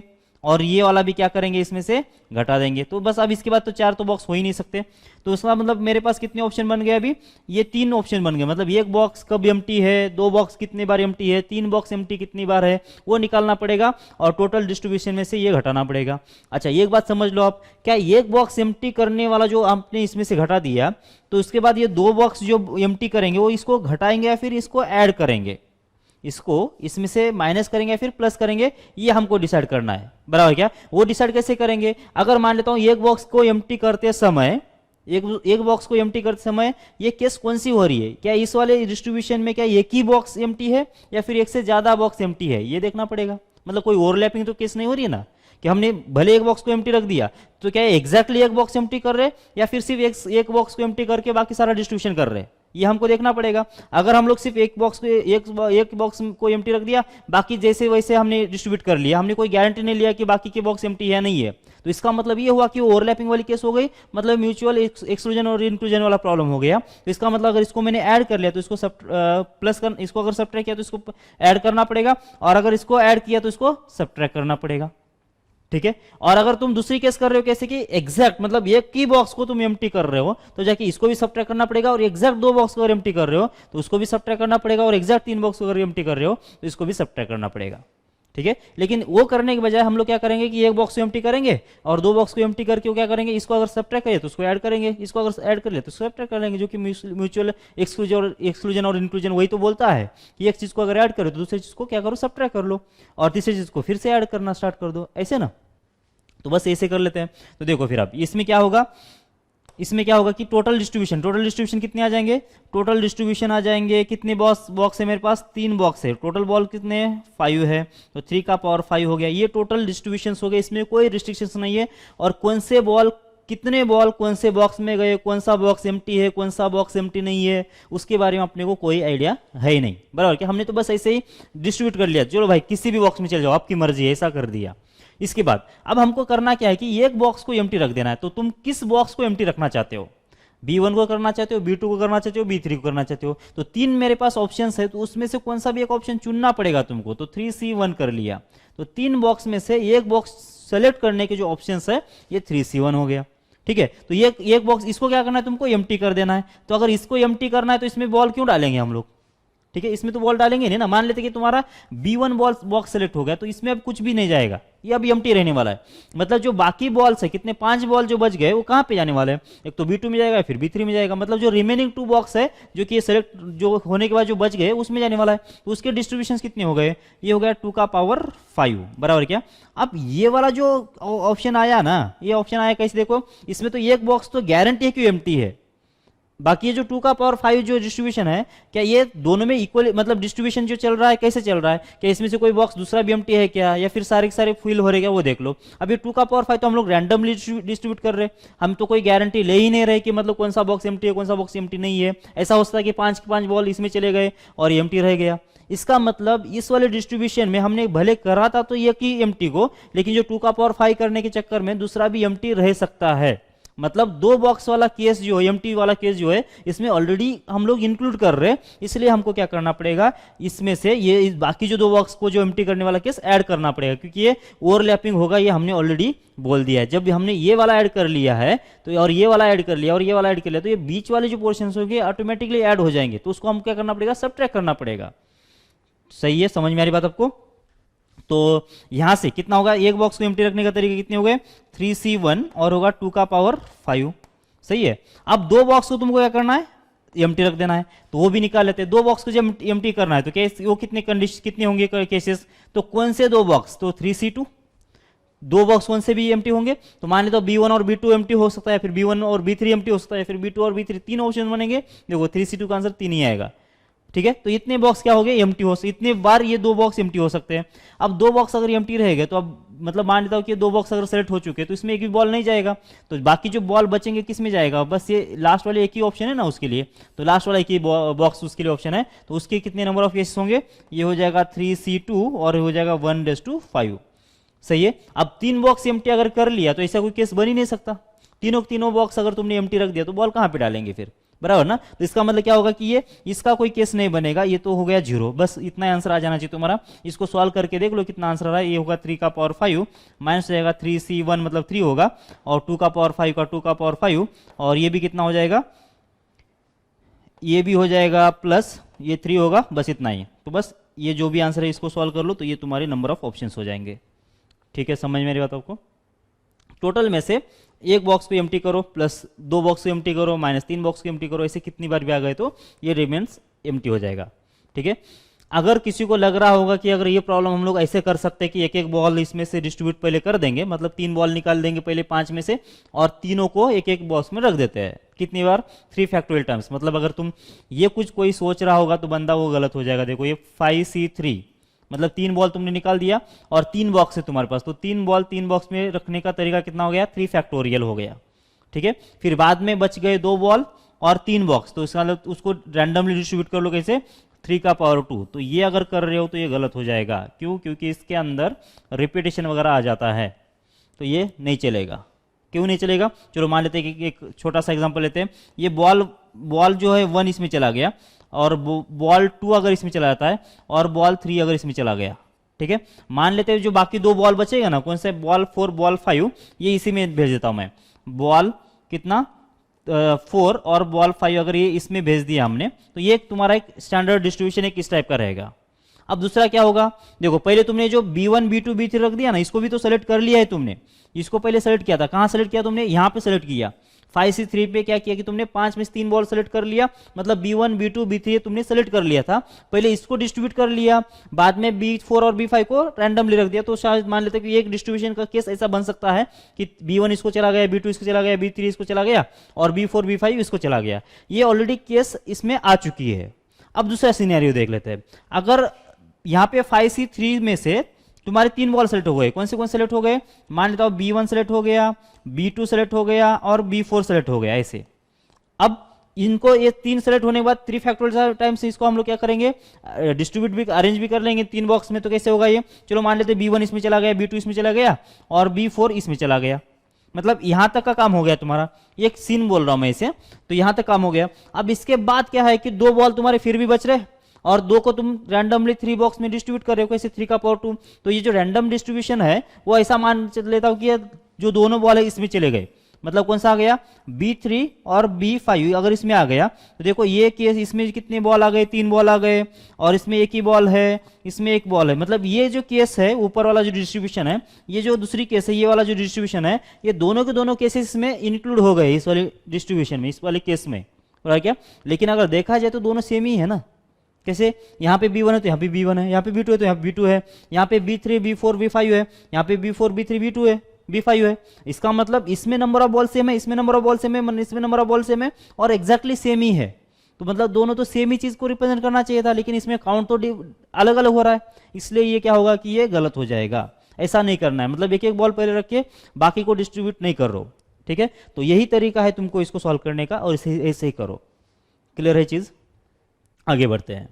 Speaker 1: और ये वाला भी क्या करेंगे, इसमें से घटा देंगे। तो बस अब इसके बाद तो 4 तो बॉक्स हो ही नहीं सकते। तो उसका मतलब मेरे पास कितने ऑप्शन बन गए अभी, ये 3 ऑप्शन बन गए। मतलब एक बॉक्स कब एम्प्टी है, 2 बॉक्स कितनी बार एम्प्टी है, 3 बॉक्स एम्प्टी कितनी बार है, वो निकालना पड़ेगा और टोटल डिस्ट्रीब्यूशन में से ये घटाना पड़ेगा। अच्छा एक बात समझ लो आप, क्या एक बॉक्स एम्प्टी करने वाला जो आपने इसमें से घटा दिया, तो उसके बाद ये 2 बॉक्स जो एम्प्टी करेंगे वो इसको घटाएंगे या फिर इसको ऐड करेंगे, इसको इसमें से माइनस करेंगे या फिर प्लस करेंगे, ये हमको डिसाइड करना है। बराबर क्या, वो डिसाइड कैसे करेंगे, अगर मान लेता हूं एक बॉक्स को एम्प्टी करते समय, एक बॉक्स को एम्प्टी करते समय ये केस कौन सी हो रही है, क्या इस वाले डिस्ट्रीब्यूशन में क्या एक ही बॉक्स एम्प्टी है या फिर एक से ज्यादा बॉक्स एम्प्टी है, ये देखना पड़ेगा। मतलब कोई ओवरलैपिंग तो केस नहीं हो रही है ना, कि हमने भले एक बॉक्स को एम्प्टी रख दिया तो क्या एग्जैक्टली एक बॉक्स एम्प्टी कर रहे या फिर सिर्फ एक बॉक्स को एम्प्टी करके बाकी सारा डिस्ट्रीब्यूशन कर रहे, ये हमको देखना पड़ेगा। अगर हम लोग सिर्फ एक बॉक्स को एम्प्टी रख दिया, बाकी जैसे वैसे हमने डिस्ट्रीब्यूट कर लिया, हमने कोई गारंटी नहीं लिया कि बाकी के बॉक्स एम्प्टी है नहीं है, तो इसका मतलब ये हुआ कि ओवरलैपिंग वाली केस हो गई, मतलब म्यूचुअल एक्सक्लूजन और इंक्लूजन वाला प्रॉब्लम हो गया। तो इसका मतलब अगर इसको मैंने ऐड कर लिया तो इसको प्लस कर, इसको अगर सब्ट्रैक्ट किया तो इसको ऐड करना पड़ेगा, और अगर इसको ऐड किया तो इसको सब्ट्रैक्ट करना पड़ेगा। ठीक है, और अगर तुम दूसरी केस कर रहे हो कैसे कि एग्जैक्ट मतलब एक की बॉक्स को तुम एम्प्टी कर रहे हो तो जाके इसको भी सब्ट्रैक्ट करना पड़ेगा, और एग्जैक्ट 2 बॉक्स को अगर एम्प्टी कर रहे हो तो उसको भी सब्ट्रैक्ट करना पड़ेगा, और एग्जैक्ट 3 बॉक्स को अगर एम्प्टी कर रहे हो तो इसको भी सब्ट्रैक्ट करना पड़ेगा। ठीक है, लेकिन वो करने के बजाय हम लोग क्या करेंगे कि एक बॉक्स को एम्प्टी करेंगे और 2 बॉक्स को एम्प्टी करके वो क्या करेंगे, इसको अगर सब्ट्रैक्ट करें तो उसको ऐड करेंगे, इसको अगर ऐड कर ले तो सब्ट्रैक्ट कर लेंगे, जो कि म्यूचुअल एक्सक्लूजन और इंक्लूजन वही तो बोलता है कि एक चीज को अगर ऐड करो तो दूसरी चीज को क्या करो, सब्ट्रैक्ट कर लो, और तीसरी चीज को फिर से ऐड करना स्टार्ट कर दो, ऐसे ना। तो बस ऐसे कर लेते हैं। तो देखो फिर अब इसमें क्या होगा, इसमें क्या होगा कि टोटल डिस्ट्रीब्यूशन कितने आ जाएंगे, टोटल डिस्ट्रीब्यूशन आ जाएंगे कितने बॉक्स है मेरे पास, 3 बॉक्स है, टोटल बॉल कितने 5 है, तो 3 का पावर 5 हो गया। ये टोटल डिस्ट्रीब्यूशन हो गए, इसमें कोई रिस्ट्रिक्शंस नहीं है, और कौन से बॉल कितने बॉल कौन से बॉक्स में गए, कौन सा बॉक्स एम्प्टी है, कौन सा बॉक्स एम्प्टी नहीं है, उसके बारे में अपने को कोई आइडिया है ही नहीं। बराबर क्या, हमने तो बस ऐसे ही डिस्ट्रीब्यूट कर लिया, चलो भाई किसी भी बॉक्स में चल जाओ, आपकी मर्जी है, ऐसा कर दिया। इसके बाद अब हमको करना क्या है कि एक बॉक्स को एम्प्टी रख देना है। तो तुम किस बॉक्स को एम्प्टी रखना चाहते हो, B1 को करना चाहते हो, B2 को करना चाहते हो, B3 को करना चाहते हो, तो 3 मेरे पास ऑप्शंस है, तो उसमें से कौन सा भी एक ऑप्शन चुनना पड़ेगा तुमको। तो 3C1 कर लिया, तो 3 बॉक्स में से एक बॉक्स सेलेक्ट करने के जो ऑप्शंस है ये 3C1 हो गया। ठीक है, तो ये एक बॉक्स इसको क्या करना है, तुमको एम्प्टी कर देना है। तो अगर इसको एम्प्टी करना है तो इसमें बॉल क्यों डालेंगे हम लोग, ठीक है, इसमें तो बॉल डालेंगे नहीं ना। मान लेते कि तुम्हारा B1 बॉक्स सेलेक्ट हो गया, तो इसमें अब कुछ भी नहीं जाएगा, ये अब एम्प्टी रहने वाला है। मतलब जो बाकी बॉल्स है, कितने 5 बॉल जो बच गए वो कहाँ पे जाने वाले हैं, एक तो B2 में जाएगा, फिर B3 में जाएगा। मतलब जो रिमेनिंग 2 बॉक्स है जो कि सेलेक्ट जो होने के बाद जो बच गए उसमें जाने वाला है। तो उसके डिस्ट्रीब्यूशन कितने हो गए, ये हो गया 2 का पावर 5। बराबर क्या, अब ये वाला जो ऑप्शन आया ना, ये ऑप्शन आया कैसे, देखो इसमें तो एक बॉक्स तो गारंटी है कि एम्प्टी है, बाकी ये जो 2 का पावर 5 जो डिस्ट्रीब्यूशन है, क्या ये दोनों में इक्वल, मतलब डिस्ट्रीब्यूशन जो चल रहा है कैसे चल रहा है, क्या इसमें से कोई बॉक्स दूसरा भी एम्प्टी है क्या, या फिर सारे के सारे फुल हो रहे क्या, वो देख लो। अब ये 2 का पावर 5 तो हम लोग रैंडमली डिस्ट्रीब्यूट कर रहे हैं, हम तो कोई गारंटी ले ही नहीं रहे कि मतलब कौन सा बॉक्स एम्प्टी है, कौन सा बॉक्स एम्प्टी नहीं है। ऐसा हो सकता है कि 5 के 5 बॉल इसमें चले गए और एम्प्टी रह गया। इसका मतलब इस वाले डिस्ट्रीब्यूशन में हमने भले करा था तो ये की एम्प्टी को, लेकिन जो 2 का पावर 5 करने के चक्कर में दूसरा भी एम्प्टी रह सकता है। मतलब 2 बॉक्स वाला केस जो है, एम्प्टी वाला केस जो है, इसमें ऑलरेडी हम लोग इंक्लूड कर रहे हैं, इसलिए हमको क्या करना पड़ेगा, इसमें से ये बाकी जो 2 बॉक्स को जो एम्प्टी करने वाला केस ऐड करना पड़ेगा, क्योंकि ये ओवरलैपिंग होगा, ये हमने ऑलरेडी बोल दिया है। जब हमने ये वाला ऐड कर लिया है तो, और ये वाला ऐड कर लिया और ये वाला ऐड कर लिया, तो ये बीच वाले जो पोर्शन होंगे ऑटोमेटिकली ऐड हो जाएंगे, तो उसको हम क्या करना पड़ेगा, सब्ट्रैक्ट करना पड़ेगा। सही है, समझ में आ रही बात आपको। तो यहां से कितना होगा, एक बॉक्स को एम्प्टी रखने का तरीका कितने हो गए, 3C1 और होगा 2 का पावर 5। सही है, अब 2 बॉक्स को तुमको क्या करना है, एम्प्टी रख देना है, तो वो भी निकाल लेते हैं। 2 बॉक्स को जब एम्प्टी करना है तो क्या वो कितने कंडीशन कितने होंगे केसेस, तो कौन से 2 बॉक्स, तो 3C2, 2 बॉक्स कौन से भी एम्प्टी होंगे, तो मान लेते B1 और B2 एम्प्टी हो सकता है, फिर B1 और B3 एम्प्टी हो सकता है, फिर B2 और B3, 3 ऑप्शन बनेंगे। देखो 3C2 का आंसर 3 ही आएगा। ठीक है, तो इतने बॉक्स क्या हो गए, एम्प्टी हो, इतने बार ये 2 बॉक्स एम्प्टी हो सकते हैं। अब 2 बॉक्स अगर एम्प्टी रहेगा तो अब मतलब मान लेता हूं कि 2 बॉक्स अगर सेलेक्ट हो चुके हैं तो इसमें एक भी बॉल नहीं जाएगा, तो बाकी जो बॉल बचेंगे किस में जाएगा, बस ये लास्ट वाले एक ही ऑप्शन है ना उसके लिए, तो लास्ट वाला एक ही बॉक्स उसके लिए ऑप्शन है। तो उसके कितने नंबर ऑफ केसेस होंगे, ये हो जाएगा 3C2 और हो जाएगा 1:5। सही है, अब 3 बॉक्स एम्प्टी अगर कर लिया तो ऐसा कोई केस बन ही नहीं सकता। तीनों बॉक्स अगर तुमने एम्प्टी रख दिया तो बॉल कहां पे डालेंगे फिर, बराबर ना। तो इसका मतलब क्या होगा कि ये इसका कोई केस नहीं बनेगा, ये तो हो गया 0, बस इतना आंसर आ जाना चाहिए तुम्हारा। इसको सॉल्व करके देख लो कितना आंसर आ रहा है। ये होगा 3 का पावर 5 माइनस हो जाएगा 3c1 मतलब 3 होगा, और 2 का पावर 5 का 2 का पावर 5, और ये भी कितना हो जाएगा, ये भी हो जाएगा प्लस ये 3 होगा, बस इतना ही। तो बस ये जो भी आंसर है इसको सॉल्व कर लो, तो ये तुम्हारे नंबर ऑफ ऑप्शंस हो जाएंगे। ठीक है, समझ मेरी बात आपको। टोटल में से एक बॉक्स को एम्प्टी करो, प्लस 2 बॉक्स को एम्प्टी करो, माइनस 3 बॉक्स को एम्प्टी करो, ऐसे कितनी बार भी आ गए तो ये रिमेन्स एम्प्टी हो जाएगा। ठीक है, अगर किसी को लग रहा होगा कि अगर ये प्रॉब्लम हम लोग ऐसे कर सकते हैं कि एक एक बॉल इसमें से डिस्ट्रीब्यूट पहले कर देंगे, मतलब 3 बॉल निकाल देंगे पहले 5 में से, और तीनों को एक एक बॉक्स में रख देते हैं, कितनी बार, 3 फैक्टोरियल टाइम्स। मतलब अगर तुम ये कुछ कोई सोच रहा होगा तो बंदा वो गलत हो जाएगा। देखो ये 5c3 मतलब 3 बॉल तुमने निकाल दिया और 3 बॉक्स है तुम्हारे पास, तो 3 बॉल 3 बॉक्स में रखने का तरीका कितना हो गया, 3 फैक्टोरियल हो गया। ठीक है, फिर बाद में बच गए 2 बॉल और 3 बॉक्स, तो इसका मतलब उसको रैंडमली डिस्ट्रीब्यूट कर लो, कैसे, 3 का पावर 2। तो ये अगर कर रहे हो तो ये गलत हो जाएगा। क्यों, क्योंकि इसके अंदर रिपीटेशन वगैरह आ जाता है, तो ये नहीं चलेगा। क्यों नहीं चलेगा, चलो मान लेते हैं कि एक छोटा सा एग्जांपल लेते हैं। ये बॉल जो है 1 इसमें चला गया, और बॉल 2 अगर इसमें चला जाता है, और बॉल 3 अगर इसमें चला गया। ठीक है, मान लेते हैं जो बाकी 2 बॉल बचेगा ना, कौन से, बॉल 4 बॉल 5, ये इसी में भेज देता हूं मैं। बॉल कितना 4 और बॉल 5 अगर ये इसमें भेज दिया हमने, तो ये तुम्हारा एक स्टैंडर्ड डिस्ट्रीब्यूशन एक इस टाइप का रहेगा। अब दूसरा क्या होगा, देखो पहले तुमने जो B1 B2 B3 रख दिया ना, इसको भी तो सेलेक्ट कर लिया है तुमने। इसको पहले सेलेक्ट किया था, कहां सेलेक्ट किया तुमने, यहां पे सेलेक्ट किया। 5c3 पे क्या किया कि तुमने 5 में से 3 बॉल सेलेक्ट कर लिया, मतलब B1 B2 B3 तुमने सेलेक्ट कर लिया था, पहले इसको डिस्ट्रीब्यूट कर लिया, बाद में B4 और B5 को रैंडमली रख दिया। तो शायद मान लेते हैं कि एक डिस्ट्रीब्यूशन का केस ऐसा बन सकता है कि B1 इसको चला गया, B2 इसको चला गया, B3 इसको चला गया, और B4 B5 इसको चला गया। ये ऑलरेडी केस इसमें आ चुकी है। अब दूसरा सिनेरियो देख लेते हैं। अगर यहाँ पे 5c3 में से तुम्हारे 3 बॉल सेलेक्ट हो गए, कौन से सेलेक्ट हो गए, मान लेता हूं B1 सेलेक्ट हो गया, B2 सेलेक्ट हो गया, और B4 सेलेक्ट हो गया, ऐसे। अब इनको ये 3 सेलेक्ट होने के बाद 3 फैक्टोरियल टाइम्स इसको हम लोग क्या करेंगे, डिस्ट्रीब्यूट भी, अरेंज भी कर लेंगे 3 बॉक्स में। तो कैसे होगा ये, चलो मान लेते B1 इसमें चला गया, B2 इसमें चला गया, और B4 इसमें चला गया। मतलब यहां तक का काम हो गया तुम्हारा, एक सीन बोल रहा हूं मैं इसे, तो यहां तक काम हो गया। अब इसके बाद क्या है कि 2 बॉल तुम्हारे फिर भी बच रहे, और 2 को तुम रैंडमली 3 बॉक्स में डिस्ट्रीब्यूट कर रहे हो, कैसे, 3 का पावर 2। तो ये जो रैंडम डिस्ट्रीब्यूशन है वो ऐसा मान लेता हूं कि जो दोनों बॉल है इसमें चले गए, मतलब कौन सा आ गया, B3 और B5 अगर इसमें आ गया, तो देखो ये केस, इसमें कितने बॉल आ गए, 3 बॉल आ गए, और इसमें एक ही बॉल है, इसमें एक बॉल है। मतलब ये जो केस है, ऊपर वाला जो डिस्ट्रीब्यूशन है, ये जो दूसरी केस है, ये वाला जो डिस्ट्रीब्यूशन है, ये दोनों के दोनों केसेस में इंक्लूड हो गए इस वाले डिस्ट्रीब्यूशन में, इस वाले केस में, क्या। लेकिन अगर देखा जाए तो दोनों सेम ही है ना। कैसे, यहाँ पे B1 है तो यहाँ पे B1 है, यहाँ पे B2 है तो यहाँ पे B2 है, यहाँ पे B3 B4 B5 है, यहाँ पे B4 B3 B2 है, B5 है। इसका मतलब इसमें नंबर ऑफ बॉल सेम है, इसमें नंबर ऑफ बॉल सेम है, इसमें नंबर ऑफ बॉल सेम है, और एग्जैक्टली सेम ही है। तो मतलब दोनों तो सेम ही चीज को रिप्रेजेंट करना चाहिए था, लेकिन इसमें काउंट तो अलग अलग हो रहा है, इसलिए ये क्या होगा कि ये गलत हो जाएगा। ऐसा नहीं करना है, मतलब एक एक बॉल पहले रख के बाकी को डिस्ट्रीब्यूट नहीं कर रहे हो। ठीक है, तो यही तरीका है तुमको इसको सॉल्व करने का, और ऐसे ही करो। क्लियर है चीज, आगे बढ़ते हैं।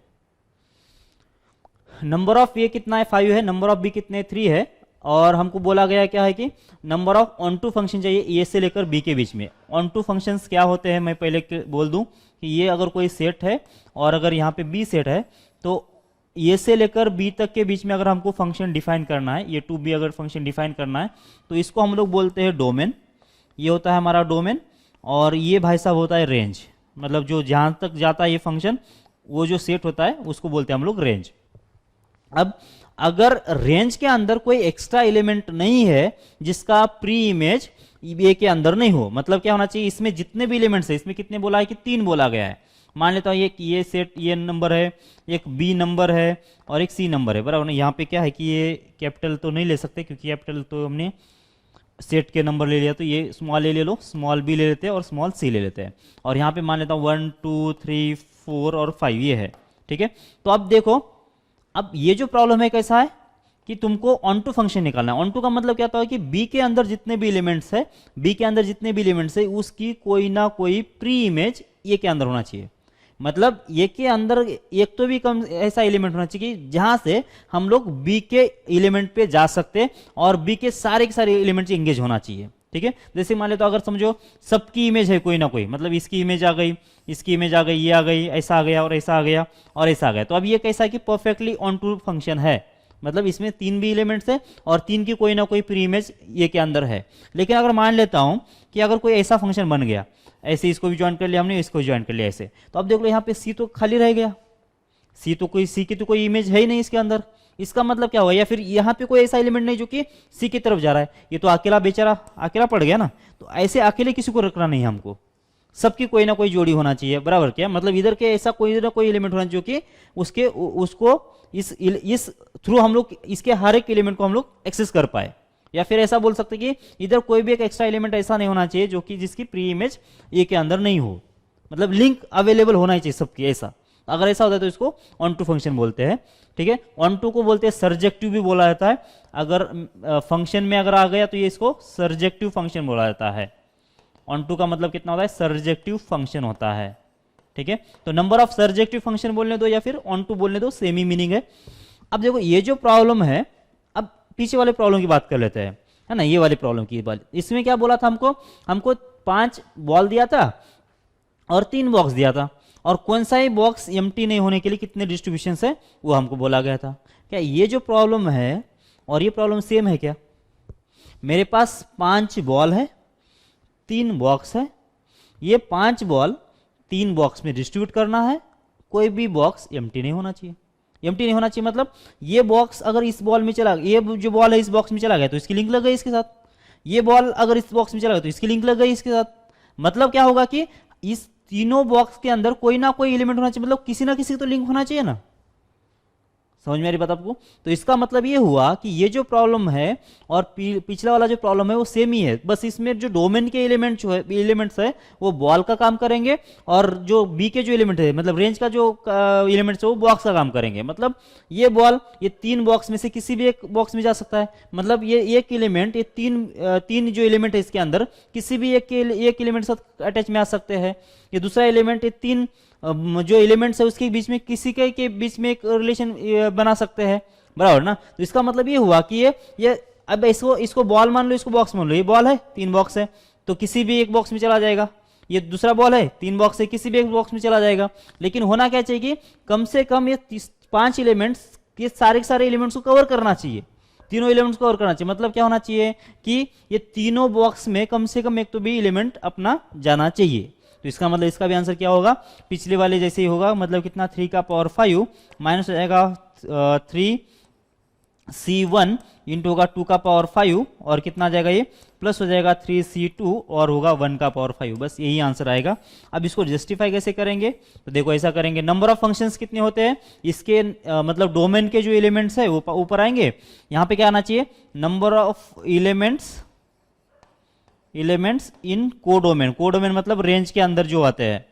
Speaker 1: नंबर ऑफ ए कितना है, 5 है, नंबर ऑफ बी कितने, 3 है, और हमको बोला गया क्या है कि नंबर ऑफ ऑन टू फंक्शन चाहिए ए से लेकर बी के बीच में। ऑन टू फंक्शंस क्या होते हैं, मैं पहले बोल दूं कि ये अगर कोई सेट है और अगर यहाँ पे बी सेट है, तो ए से लेकर बी तक के बीच में अगर हमको फंक्शन डिफाइन करना है, ये टू बी अगर फंक्शन डिफाइन करना है, तो इसको हम लोग बोलते हैं डोमेन। ये होता है हमारा डोमेन, और ये भाई साहब होता है रेंज। मतलब जो जहाँ तक जाता है ये फंक्शन, वो जो सेट होता है उसको बोलते हैं हम लोग रेंज। अब अगर रेंज के अंदर कोई एक्स्ट्रा एलिमेंट नहीं है जिसका प्री इमेज ए के अंदर नहीं हो, मतलब क्या होना चाहिए, इसमें जितने भी एलिमेंट्स है, इसमें कितने बोला है कि 3 बोला गया है। मान लेता हूँ ये सेट, ये नंबर है, एक बी नंबर है, और एक सी नंबर है, बराबर ना। यहाँ पे क्या है कि ये कैपिटल तो नहीं ले सकते, क्योंकि कैपिटल तो हमने सेट के नंबर ले लिया, तो ये स्मॉल ए ले लो, स्मॉल बी ले लेते हैं, और स्मॉल सी ले लेते हैं। और यहाँ पे मान लेता हूँ 1 2 3 4 और 5 ये है। ठीक है, तो अब देखो, अब ये जो प्रॉब्लम है कैसा है कि तुमको ऑन टू फंक्शन निकालना है। ऑन टू का मतलब क्या होता है कि बी के अंदर जितने भी एलिमेंट्स है, बी के अंदर जितने भी एलिमेंट्स है, उसकी कोई ना कोई प्री इमेज ये के अंदर होना चाहिए। मतलब ये के अंदर एक तो भी कम ऐसा एलिमेंट होना चाहिए कि जहां से हम लोग बी के एलिमेंट पे जा सकते, और बी के सारे एलिमेंट्स एंगेज होना चाहिए। ठीक है। जैसे मान ले तो अगर समझो सबकी इमेज है कोई ना कोई, मतलब इसकी इमेज आ गई, इसकी इमेज आ गई, ये आ गई, ऐसा आ गया और ऐसा आ गया और ऐसा आ गया, तो अब ये कैसा है कि परफेक्टली ऑन टू फंक्शन है, मतलब इसमें तीन भी एलिमेंट्स है और तीन की कोई ना कोई प्री इमेज ये के अंदर है। लेकिन अगर मान लेता हूं कि अगर कोई ऐसा फंक्शन बन गया, ऐसे इसको भी ज्वाइन कर लिया हमने, इसको ज्वाइन कर लिया ऐसे, तो अब देख लो यहाँ पे सी तो खाली रह गया, सी की तो कोई इमेज है ही नहीं इसके अंदर। इसका मतलब क्या हुआ, या फिर यहाँ पे कोई ऐसा एलिमेंट नहीं जो कि सी की तरफ जा रहा है, ये तो अकेला बेचारा अकेला पड़ गया ना, तो ऐसे अकेले किसी को रखना नहीं है हमको, सबकी कोई ना कोई जोड़ी होना चाहिए, बराबर क्या, मतलब इधर के ऐसा कोई ना कोई एलिमेंट होना चाहिए कि उसके उसको इस थ्रू हम लोग इसके हर एक एलिमेंट को हम लोग एक्सेस कर पाए। या फिर ऐसा बोल सकते कि इधर कोई भी एक एक्स्ट्रा एलिमेंट ऐसा नहीं होना चाहिए जो कि जिसकी प्री इमेज ए के अंदर नहीं हो, मतलब लिंक अवेलेबल होना ही चाहिए सबकी, ऐसा। अगर ऐसा होता है तो इसको ऑन टू फंक्शन बोलते हैं, ठीक है। ऑन टू को बोलते हैं सर्जेक्टिव भी बोला जाता है, अगर फंक्शन में अगर आ गया तो ये इसको सर्जेक्टिव फंक्शन बोला जाता है। ऑन टू का मतलब कितना होता है, सर्जेक्टिव फंक्शन होता है, ठीक है। तो नंबर ऑफ सर्जेक्टिव फंक्शन बोलने दो या फिर ऑन टू बोलने दो, सेम ही मीनिंग है। अब देखो ये जो प्रॉब्लम है, अब पीछे वाले प्रॉब्लम की बात कर लेते हैं, है ना, ये वाली प्रॉब्लम की बात। इसमें क्या बोला था हमको 5 बॉल दिया था और 3 बॉक्स दिया था, और कौन सा ही बॉक्स एम्प्टी नहीं होने के लिए कितने डिस्ट्रीब्यूशन है वो हमको बोला गया था। क्या ये जो प्रॉब्लम है और ये प्रॉब्लम सेम है क्या? मेरे पास 5 बॉल है, 3 बॉक्स है, ये 5 बॉल 3 बॉक्स में डिस्ट्रीब्यूट करना है, कोई भी बॉक्स एम्प्टी नहीं होना चाहिए। एम्प्टी नहीं होना चाहिए मतलब ये बॉक्स अगर इस बॉल में चला, ये जो बॉल है इस बॉक्स में चला गया तो इसकी लिंक लग गई इसके साथ, ये बॉल अगर इस बॉक्स में चला गया तो इसकी लिंक लग गई इसके साथ। मतलब क्या होगा कि इस तीनों बॉक्स के अंदर कोई ना कोई एलिमेंट होना चाहिए, मतलब किसी ना किसी तो लिंक होना चाहिए ना। समझ में आ रही बात आपको? तो इसका मतलब ये हुआ कि ये जो प्रॉब्लम है और पिछला वाला जो प्रॉब्लम है वो सेम ही है, बस इसमें जो डोमेन के एलिमेंट्स है वो बॉल का काम करेंगे, और जो बी के जो एलिमेंट है मतलब रेंज का जो एलिमेंट्स है वो बॉक्स का काम करेंगे। मतलब ये बॉल ये 3 बॉक्स में से किसी भी एक बॉक्स में जा सकता है, मतलब ये एक एलिमेंट, ये तीन जो एलिमेंट है इसके अंदर किसी भी एक एलिमेंट के साथ अटैच में आ सकते हैं। ये दूसरा एलिमेंट, ये 3 जो एलिमेंट्स है उसके बीच में किसी के बीच में एक रिलेशन बना सकते हैं, बराबर ना। तो इसका मतलब ये हुआ कि ये अब इसको बॉल मान लो, इसको बॉक्स मान लो, ये बॉल है 3 बॉक्स है तो किसी भी एक बॉक्स में चला जाएगा, ये दूसरा बॉल है 3 बॉक्स है किसी भी एक बॉक्स में चला जाएगा। लेकिन होना क्या चाहिए कि कम से कम ये 5 एलिमेंट्स, ये सारे के सारे एलिमेंट्स को कवर करना चाहिए, तीनों एलिमेंट्स को कवर करना चाहिए। मतलब क्या होना चाहिए कि ये तीनों बॉक्स में कम से कम एक तो भी एलिमेंट अपना जाना चाहिए। तो इसका मतलब इसका भी आंसर क्या होगा, पिछले वाले जैसे ही होगा, मतलब कितना 3 का पावर 5 माइनस हो जाएगा 3c1 इंटू होगा 2 का पावर 5 और कितना आ जाएगा ये प्लस हो जाएगा 3c2 और होगा 1 का पावर 5, बस यही आंसर आएगा। अब इसको जस्टिफाई कैसे करेंगे, तो देखो ऐसा करेंगे, नंबर ऑफ फंक्शंस कितने होते हैं इसके मतलब डोमेन के जो एलिमेंट्स है वो ऊपर आएंगे, यहाँ पे क्या आना चाहिए, number of elements in codomain, codomain मतलब रेंज के अंदर जो आते हैं,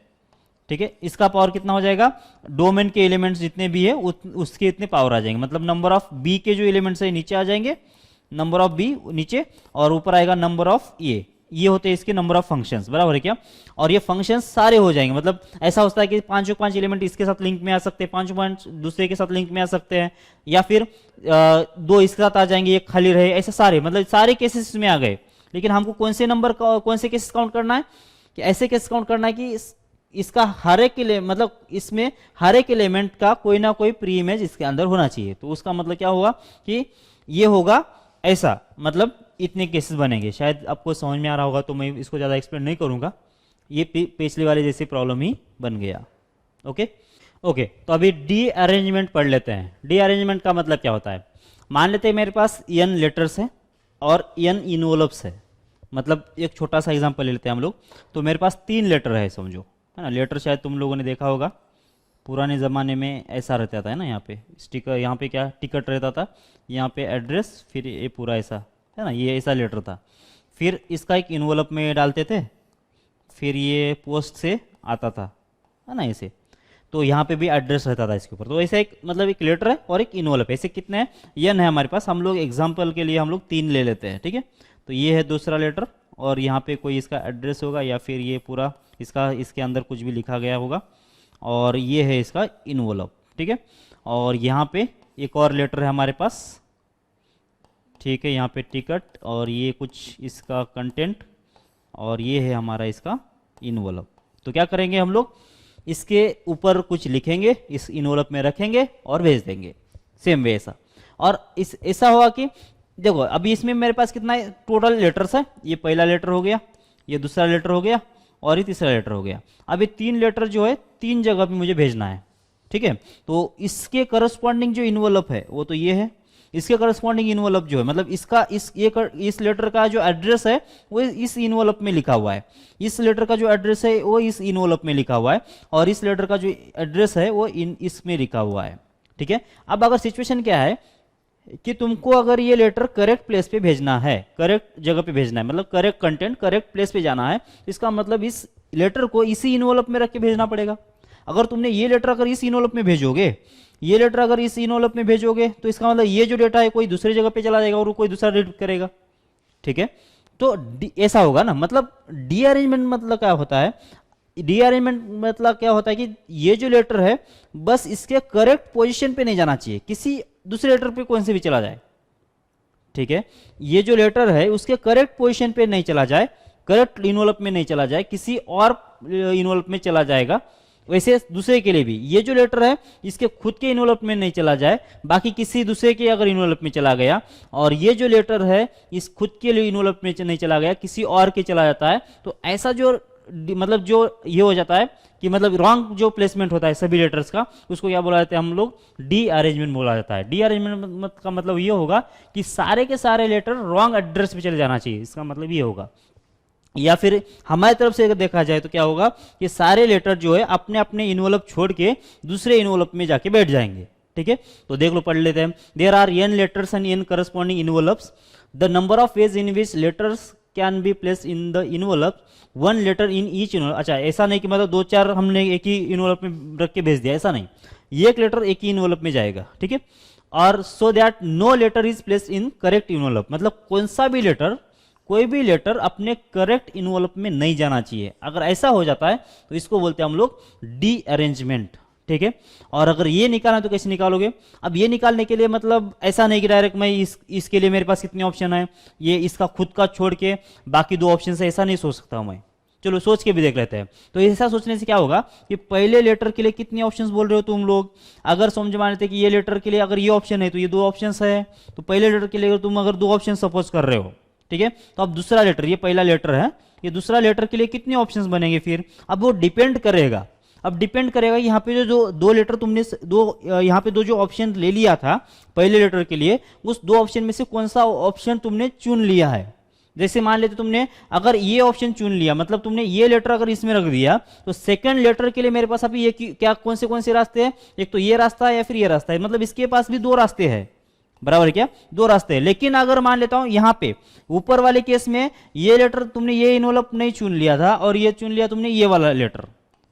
Speaker 1: ठीक है। इसका पावर कितना हो जाएगा, डोमेन के एलिमेंट्स जितने भी है उसके इतने पावर आ जाएंगे, मतलब नंबर ऑफ बी के जो एलिमेंट्स है नीचे आ जाएंगे, नंबर ऑफ बी नीचे और ऊपर आएगा नंबर ऑफ ये होते हैं इसके नंबर ऑफ फंक्शंस, बराबर है क्या। और ये फंक्शंस सारे हो जाएंगे, मतलब ऐसा होता है कि 5 एलिमेंट इसके साथ लिंक में आ सकते हैं, 5 दूसरे के साथ लिंक में आ सकते हैं, या फिर 2 इसके साथ आ जाएंगे, एक खाली रहे, ऐसे सारे मतलब सारे केसेस में आ गए। लेकिन हमको कौन से केसेस काउंट करना है, कि ऐसे केस काउंट करना है कि इसका हर एक मतलब इसमें हर एक एलिमेंट का कोई ना कोई प्री इमेज इसके अंदर होना चाहिए। तो उसका मतलब क्या होगा कि ये होगा ऐसा, मतलब इतने केसेस बनेंगे। शायद आपको समझ में आ रहा होगा तो मैं इसको ज़्यादा एक्सप्लेन नहीं करूंगा, ये पिछले वाले जैसी प्रॉब्लम ही बन गया। ओके तो अभी डी अरेंजमेंट पढ़ लेते हैं। डी अरेंजमेंट का मतलब क्या होता है, मान लेते हैं मेरे पास n लेटर्स है और n इनवोलप्स है, मतलब एक छोटा सा एग्जांपल ले लेते हैं हम लोग। तो मेरे पास 3 लेटर है समझो, है ना। लेटर शायद तुम लोगों ने देखा होगा, पुराने ज़माने में ऐसा रहता था, है ना, यहाँ पे स्टिकर, यहाँ पे क्या टिकट रहता था, यहाँ पे एड्रेस, फिर ये पूरा ऐसा, है ना, ये ऐसा लेटर था। फिर इसका एक इन्वोलप में डालते थे, फिर ये पोस्ट से आता था, है ना, ऐसे। तो यहाँ पे भी एड्रेस रहता था इसके ऊपर। तो ऐसे एक मतलब एक लेटर है और एक इन्वोलप, ऐसे कितने हैं, n है हमारे पास, हम लोग एग्जाम्पल के लिए हम लोग 3 ले लेते हैं, ठीक है। तो ये है दूसरा लेटर और यहाँ पे कोई इसका एड्रेस होगा या फिर ये पूरा इसके अंदर कुछ भी लिखा गया होगा, और ये है इसका इन्वोलप, ठीक है। और यहाँ पे एक और लेटर है हमारे पास, ठीक है, यहाँ पे टिकट और ये कुछ इसका कंटेंट और ये है हमारा इसका इनवलप। तो क्या करेंगे हम लोग, इसके ऊपर कुछ लिखेंगे, इस इनवलप में रखेंगे और भेज देंगे सेम वे ऐसा। और इस ऐसा होगा कि देखो अभी इसमें मेरे पास कितना टोटल लेटर्स है, ये पहला लेटर हो गया, ये दूसरा लेटर हो गया और ये तीसरा लेटर हो गया। अब ये 3 लेटर जो है 3 जगह पे मुझे भेजना है, ठीक है। तो इसके करस्पॉन्डिंग जो इनवलप है वो तो ये है, इसके करस्पॉन्डिंग इनवलप जो है मतलब इसका इस लेटर का जो एड्रेस है वो इस इनवलप में लिखा हुआ है, इस लेटर का जो एड्रेस है वो इस इनवलप में लिखा हुआ है और इस लेटर का जो एड्रेस है वो इसमें लिखा हुआ है, ठीक है। अब अगर सिचुएशन क्या है कि तुमको अगर ये लेटर करेक्ट प्लेस पे भेजना है, करेक्ट जगह पे भेजना है, मतलब करेक्ट कंटेंट करेक्ट प्लेस पे जाना है, इसका मतलब इस लेटर को इसी इनवलप में रख के भेजना पड़ेगा। अगर तुमने ये लेटर अगर इस इनवलप में भेजोगे, ये लेटर अगर इस इनवलप में भेजोगे तो इसका मतलब ये जो डेटा है कोई दूसरी जगह पे चला जाएगा और कोई दूसरा रीड करेगा, ठीक है। तो ऐसा होगा ना, मतलब डीअरेंजमेंट मतलब क्या होता है, डीअरेंजमेंट मतलब क्या होता है कि ये जो लेटर है बस इसके करेक्ट पोजीशन पे नहीं जाना चाहिए, किसी दूसरे लेटर पे कौन से भी चला जाए, ठीक है। ये जो लेटर है उसके करेक्ट पोजीशन पे नहीं चला जाए, करेक्ट इनवलप में नहीं चला जाए, किसी और इनवलप में चला जाएगा। वैसे दूसरे के लिए भी ये जो लेटर है इसके खुद के इनवलप में नहीं चला जाए, बाकी किसी दूसरे के अगर इनवलप में चला गया, और ये जो लेटर है इस खुद के लिए इनवलप में नहीं चला गया, किसी और के चला जाता है, तो ऐसा जो मतलब जो ये हो जाता है कि मतलब रॉन्ग जो प्लेसमेंट होता है सभी लेटर्स का, उसको क्या बोला जाता है हम लोग, डी अरेंजमेंट बोला जाता है। डी अरेंजमेंट का मतलब ये होगा कि सारे के सारे लेटर रॉन्ग एड्रेस पे चले जाना चाहिए, इसका मतलब ये होगा। या फिर हमारी तरफ से अगर देखा जाए तो क्या होगा कि सारे लेटर जो है अपने अपने इनवलप छोड़ के दूसरे इनवलप में जाके बैठ जाएंगे, ठीक है। तो देख लो, पढ़ लेते हैं। There are n letters and n corresponding envelopes, the number of ways in which letters can be place in the envelope, 1 letter in each envelope. अच्छा, ऐसा नहीं कि मतलब 2-4 हमने एक ही इनवलप में रख के भेज दिया, ऐसा नहीं, ये एक लेटर एक ही इनवलप में जाएगा, ठीक है। और so that no letter is place in correct envelope, मतलब कौन सा भी लेटर, कोई भी लेटर अपने करेक्ट इनवलप में नहीं जाना चाहिए। अगर ऐसा हो जाता है तो इसको बोलते हैं हम लोग डी अरेंजमेंट, ठीक है। और अगर ये निकालना तो कैसे निकालोगे, अब ये निकालने के लिए मतलब ऐसा नहीं कि डायरेक्ट मैं इसके लिए मेरे पास कितने ऑप्शन है, ये इसका खुद का छोड़ के बाकी 2 ऑप्शन से ऐसा नहीं सोच सकता हूं मैं। चलो सोच के भी देख लेते हैं। तो ऐसा सोचने से क्या होगा कि पहले लेटर के लिए कितने ऑप्शंस बोल रहे हो तुम लोग, अगर समझ मान लेते कि ये लेटर के लिए अगर ये ऑप्शन है तो ये 2 ऑप्शंस है, तो पहले लेटर के लिए तुम अगर 2 ऑप्शन सपोज कर रहे हो, ठीक है। तो अब दूसरा लेटर, ये पहला लेटर है, ये दूसरा लेटर के लिए कितने ऑप्शंस बनेंगे फिर, अब वो डिपेंड करेगा। अब डिपेंड करेगा यहाँ पे जो 2 लेटर तुमने यहाँ पे 2 जो ऑप्शन ले लिया था पहले लेटर के लिए, उस 2 ऑप्शन में से कौन सा ऑप्शन तुमने चुन लिया है। जैसे मान लेते तुमने अगर ये ऑप्शन चुन लिया, मतलब तुमने ये लेटर अगर इसमें रख दिया, तो सेकंड लेटर के लिए मेरे पास अभी ये क्या कौन से रास्ते हैं, एक तो ये रास्ता है या फिर ये रास्ता है, मतलब इसके पास भी 2 रास्ते हैं, बराबर है क्या, 2 रास्ते हैं। लेकिन अगर मान लेता हूं यहां पे ऊपर वाले केस में ये लेटर तुमने ये इनवलप नहीं चुन लिया था और ये चुन लिया तुमने ये वाला लेटर,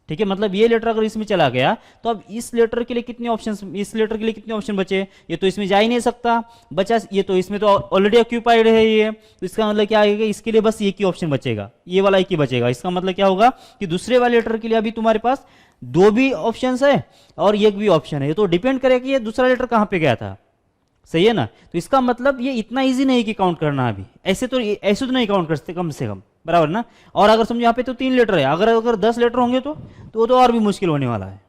Speaker 1: ठीक है। मतलब ये लेटर अगर इसमें चला गया तो अब इस लेटर के लिए कितने ऑप्शन, इस लेटर के लिए कितने ऑप्शन बचे, ये तो इसमें जा ही नहीं सकता, बचा ये तो इसमें तो ऑलरेडी ऑक्यूपाइड है ये, तो इसका मतलब क्या आएगा, इसके लिए बस एक ही ऑप्शन बचेगा, ये वाला एक ही बचेगा। इसका मतलब क्या होगा कि दूसरे वाले लेटर के लिए अभी तुम्हारे पास 2 भी ऑप्शन है और एक भी ऑप्शन है, ये तो डिपेंड करेगा कि ये दूसरा लेटर कहां पे गया था, सही है ना। तो इसका मतलब ये इतना इजी नहीं कि काउंट करना, अभी ऐसे तो नहीं काउंट कर सकते कम से कम, बराबर ना। और अगर समझो यहाँ पे तो 3 लेटर है, अगर 10 लेटर होंगे तो और भी मुश्किल होने वाला है।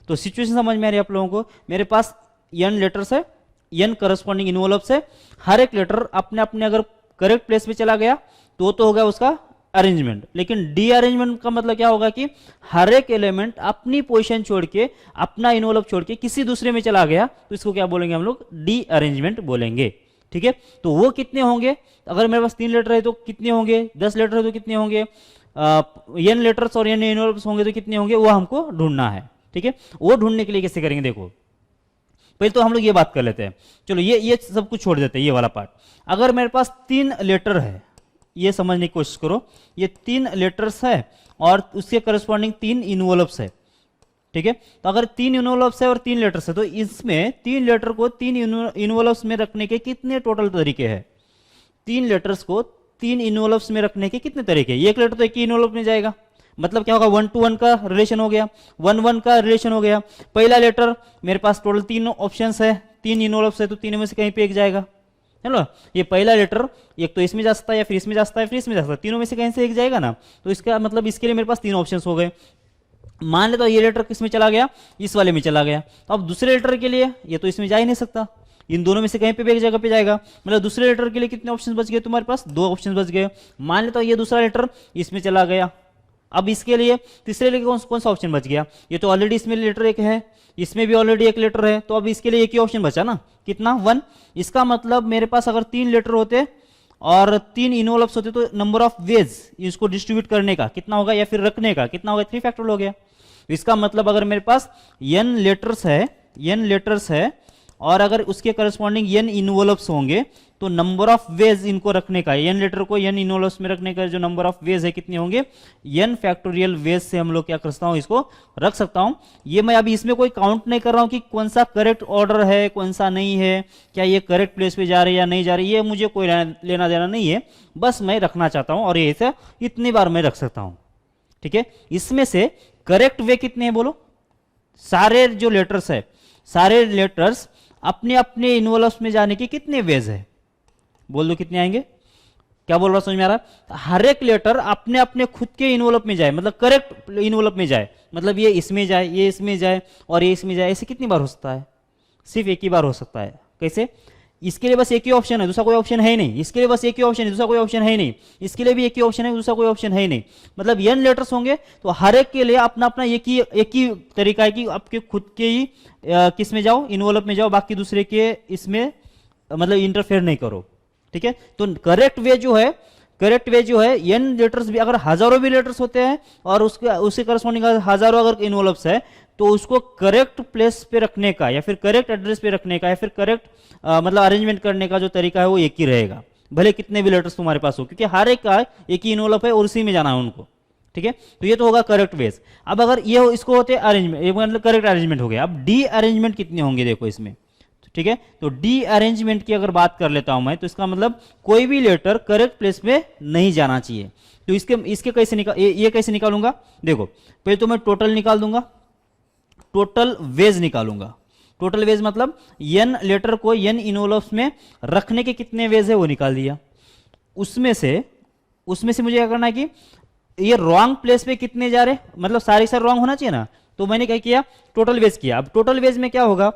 Speaker 1: तो सिचुएशन समझ में आ रही है आप लोगों को, मेरे पास n लेटर्स है, n करस्पॉन्डिंग इनवलप्स है, हर एक लेटर अपने अपने अगर करेक्ट प्लेस पे चला गया तो हो गया उसका अरेंजमेंट। लेकिन डी अरेंजमेंट का मतलब क्या होगा कि हर एक एलिमेंट अपनी पोजीशन छोड़ के, अपना इनवलप छोड़ के किसी दूसरे में चला गया, तो इसको क्या बोलेंगे हम लोग, डी अरेंजमेंट बोलेंगे, ठीक है। तो वो कितने होंगे, अगर मेरे पास 3 लेटर है तो कितने होंगे, 10 लेटर है तो कितने होंगे, n लेटर्स और n इनवलप्स होंगे तो कितने होंगे, वो हमको ढूंढना है, ठीक है। वो ढूंढने के लिए कैसे करेंगे, देखो पहले तो हम लोग ये बात कर लेते हैं। चलो ये सब कुछ छोड़ देते हैं, ये वाला पार्ट। अगर मेरे पास 3 लेटर है, ये समझने की कोशिश करो, ये 3 लेटर्स है और उसके करस्पॉन्डिंग 3 इनवलप्स है, ठीक है। तो अगर 3 इनवलप्स है और 3 लेटर्स है, तो इसमें 3 लेटर को 3 इनवलप्स में रखने के कितने टोटल तरीके हैं, 3 लेटर्स को 3 इनवलप्स में रखने के कितने तरीके। एक लेटर तो एक ही इनवलप में जाएगा, मतलब क्या होगा, 1 to 1 का रिलेशन हो गया, 1-1 का रिलेशन हो गया। पहला लेटर मेरे पास टोटल 3 ऑप्शंस है, 3 इनवलप्स है, तो 3 में से कहीं पे एक जाएगा, है ना। ये पहला लेटर एक तो इसमें जा सकता है, या फिर इसमें जा सकता है, फिर इसमें जा सकता है, तीनों में से कहीं से एक जाएगा ना। तो इसका मतलब इसके लिए मेरे पास तीन ऑप्शंस हो गए। मान लेता तो ये लेटर किस में चला गया, इस वाले में चला गया। तो अब दूसरे लेटर के लिए ये तो इसमें जा ही नहीं सकता, इन दोनों में से कहीं पे भी एक जगह पे जाएगा। मतलब दूसरे लेटर के लिए कितने ऑप्शंस बच गए तुम्हारे पास, दो ऑप्शंस बच गए। मान लेता ये दूसरा लेटर इसमें चला गया। अब इसके लिए तीसरे लिए कौन सा ऑप्शन बच गया, ये तो ऑलरेडी इसमें लेटर एक है, इसमें भी ऑलरेडी एक लेटर है, तो अब इसके लिए एक ही ऑप्शन बचा ना, कितना, 1। इसका मतलब मेरे पास अगर 3 लेटर होते और 3 इनवॉल्व्स होते तो नंबर ऑफ वेज इसको डिस्ट्रीब्यूट करने का कितना होगा, या फिर रखने का कितना होगा, 3 फैक्टोरियल हो गया। इसका मतलब अगर मेरे पास n लेटर्स है और अगर उसके करस्पॉन्डिंग n इनवॉल्व्स होंगे तो नंबर ऑफ वेज इनको रखने का, n लेटर को n इनवॉल्व्स में रखने का जो नंबर ऑफ वेज है कितने होंगे, n फैक्टोरियल वेज से हम लोग क्या कर सकता हूं, इसको रख सकता हूं। ये मैं अभी इसमें कोई काउंट नहीं कर रहा हूं कि कौन सा करेक्ट ऑर्डर है कौन सा नहीं है, क्या ये करेक्ट प्लेस पे जा रही है या नहीं जा रही है, ये मुझे कोई लेना देना नहीं है, बस मैं रखना चाहता हूं और ये इसे इतनी बार मैं रख सकता हूं। ठीक है, इसमें से करेक्ट वे कितने हैं बोलो, सारे जो लेटर्स है, सारे लेटर्स अपने अपने इन्वॉल्व्स में जाने के कितने वेज है, बोल दो कितने आएंगे। क्या बोल रहा समझ में आ रहा है, हर एक लेटर अपने अपने खुद के इन्वॉल्व में जाए, मतलब करेक्ट इन्वॉल्व में जाए, मतलब ये इसमें जाए, ये इसमें जाए और ये इसमें जाए। ऐसे कितनी बार हो सकता है, सिर्फ एक ही बार हो सकता है। कैसे, इसके लिए बस एक ही ऑप्शन है, दूसरा कोई ऑप्शन है ही नहीं। इसके लिए बस एक ही ऑप्शन है, दूसरा कोई ऑप्शन है ही नहीं। इसके लिए भी एक ही ऑप्शन है, दूसरा कोई ऑप्शन है ही नहीं। मतलब n लेटर्स होंगे तो हर एक के लिए अपना अपना एक ही तरीका है कि आपके खुद के ही किस में जाओ, इन्वॉल्व में जाओ, बाकी दूसरे के इसमें मतलब इंटरफेयर नहीं करो। ठीक है, तो करेक्ट वे जो है n लेटर्स भी अगर हजारों भी लेटर्स होते हैं और उसके करस्पॉन्डिंग हजारों अगर इन्वॉल्व्स है तो उसको करेक्ट प्लेस पे रखने का या फिर करेक्ट एड्रेस पे रखने का या फिर करेक्ट मतलब अरेंजमेंट करने का जो तरीका है वो एक ही रहेगा, भले कितने भी लेटर्स तुम्हारे पास हो, क्योंकि हर एक का एक ही इन्वॉल्व है और उसी में जाना है उनको। ठीक है, तो ये तो होगा करेक्ट वेज। अब अगर ये इसको होते अरेंजमेंट, ये मतलब करेक्ट अरेंजमेंट हो गया। अब डी अरेंजमेंट कितने होंगे देखो इसमें। ठीक है, तो डी अरेंजमेंट की अगर बात कर लेता हूं मैं, तो इसका मतलब कोई भी लेटर करेक्ट प्लेस पे नहीं जाना चाहिए। तो इसके कैसे ये कैसे निकालूंगा, देखो पहले तो मैं टोटल निकाल दूंगा, टोटल वेज निकालूंगा। टोटल वेज मतलब n लेटर को n इनवॉल्व्स में रखने के कितने वेज है वो निकाल दिया। उसमें से मुझे क्या करना है कि ये रॉन्ग प्लेस पे कितने जा रहे, मतलब सारे सर रॉन्ग होना चाहिए ना, तो मैंने क्या किया, टोटल वेज किया। अब टोटल वेज में क्या होगा,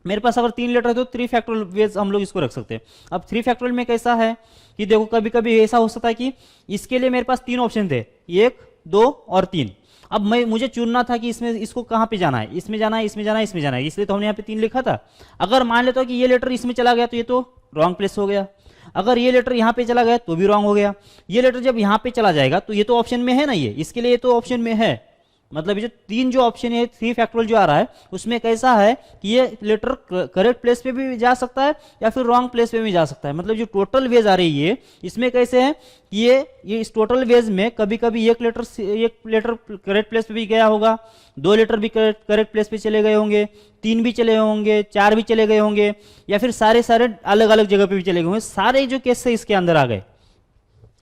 Speaker 1: मेरे पास अगर 3 लेटर है तो 3 फैक्टोरियल वेज हम लोग इसको रख सकते हैं। अब 3 फैक्टोरियल में कैसा है कि देखो कभी कभी ऐसा हो सकता है कि इसके लिए मेरे पास 3 ऑप्शन थे, 1, 2 और 3। अब मुझे चुनना था कि इसको कहां पे जाना है, इसमें जाना है, इसमें जाना है, इसमें जाना है, इसलिए तो हमने यहाँ पे 3 लिखा था। अगर मान लेता कि ये लेटर इसमें चला गया तो ये तो रॉन्ग प्लेस हो गया, अगर ये लेटर यहाँ पे चला गया तो भी रॉन्ग हो गया। ये लेटर जब यहाँ पे चला जाएगा तो ये तो ऑप्शन में है ना, ये इसके लिए ये तो ऑप्शन में है। मतलब ये जो 3 जो ऑप्शन है, 3 फैक्टोरियल जो आ रहा है उसमें कैसा है कि ये लेटर करेक्ट प्लेस पे भी जा सकता है या फिर रॉन्ग प्लेस पे भी जा सकता है। मतलब जो टोटल वेज आ रही है इसमें कैसे है कि ये इस टोटल वेज में कभी कभी एक लेटर करेक्ट प्लेस पे भी गया होगा, 2 लेटर भी करेक्ट प्लेस पे चले गए होंगे, 3 भी चले होंगे, 4 भी चले गए होंगे, या फिर सारे अलग अलग जगह पे भी चले गए होंगे। सारे जो केस है इसके अंदर आ गए।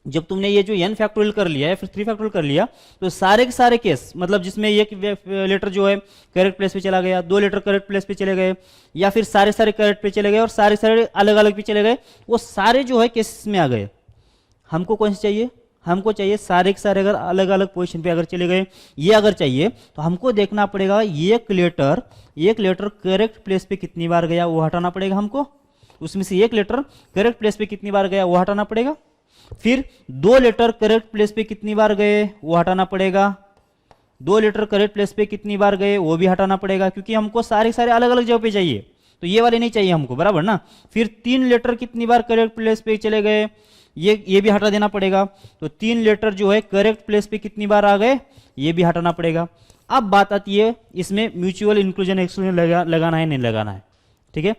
Speaker 1: जब तुमने ये जो n फैक्टोरियल कर लिया या फिर 3 फैक्टोरियल कर लिया तो सारे के सारे केस, मतलब जिसमें एक लेटर जो है करेक्ट प्लेस पे चला गया, 2 लेटर करेक्ट प्लेस पे चले गए, या फिर सारे करेक्ट पे चले गए और सारे अलग अलग पे चले गए, वो सारे जो है केस में आ गए। हमको कौन से चाहिए, हमको चाहिए सारे के सारे अगर अलग अलग पोजीशन पे अगर चले गए, ये अगर चाहिए तो हमको देखना पड़ेगा एक लेटर करेक्ट प्लेस पे कितनी बार गया वो हटाना पड़ेगा हमको। उसमें से एक लेटर करेक्ट प्लेस पे कितनी बार गया वो हटाना पड़ेगा। फिर 2 लेटर करेक्ट प्लेस पे कितनी बार गए वो हटाना पड़ेगा। 2 लेटर करेक्ट प्लेस पे कितनी बार गए वो भी हटाना पड़ेगा, क्योंकि हमको सारे अलग अलग जगह पे चाहिए, तो ये वाले नहीं चाहिए हमको, बराबर ना। फिर 3 लेटर कितनी बार करेक्ट प्लेस पे चले गए ये भी हटा देना पड़ेगा। तो 3 लेटर जो है करेक्ट प्लेस पे कितनी बार आ गए ये भी हटाना पड़ेगा। अब बात आती है इसमें म्यूचुअल इंक्लूजन एक्सक्लूजन लगाना है नहीं लगाना है। ठीक है,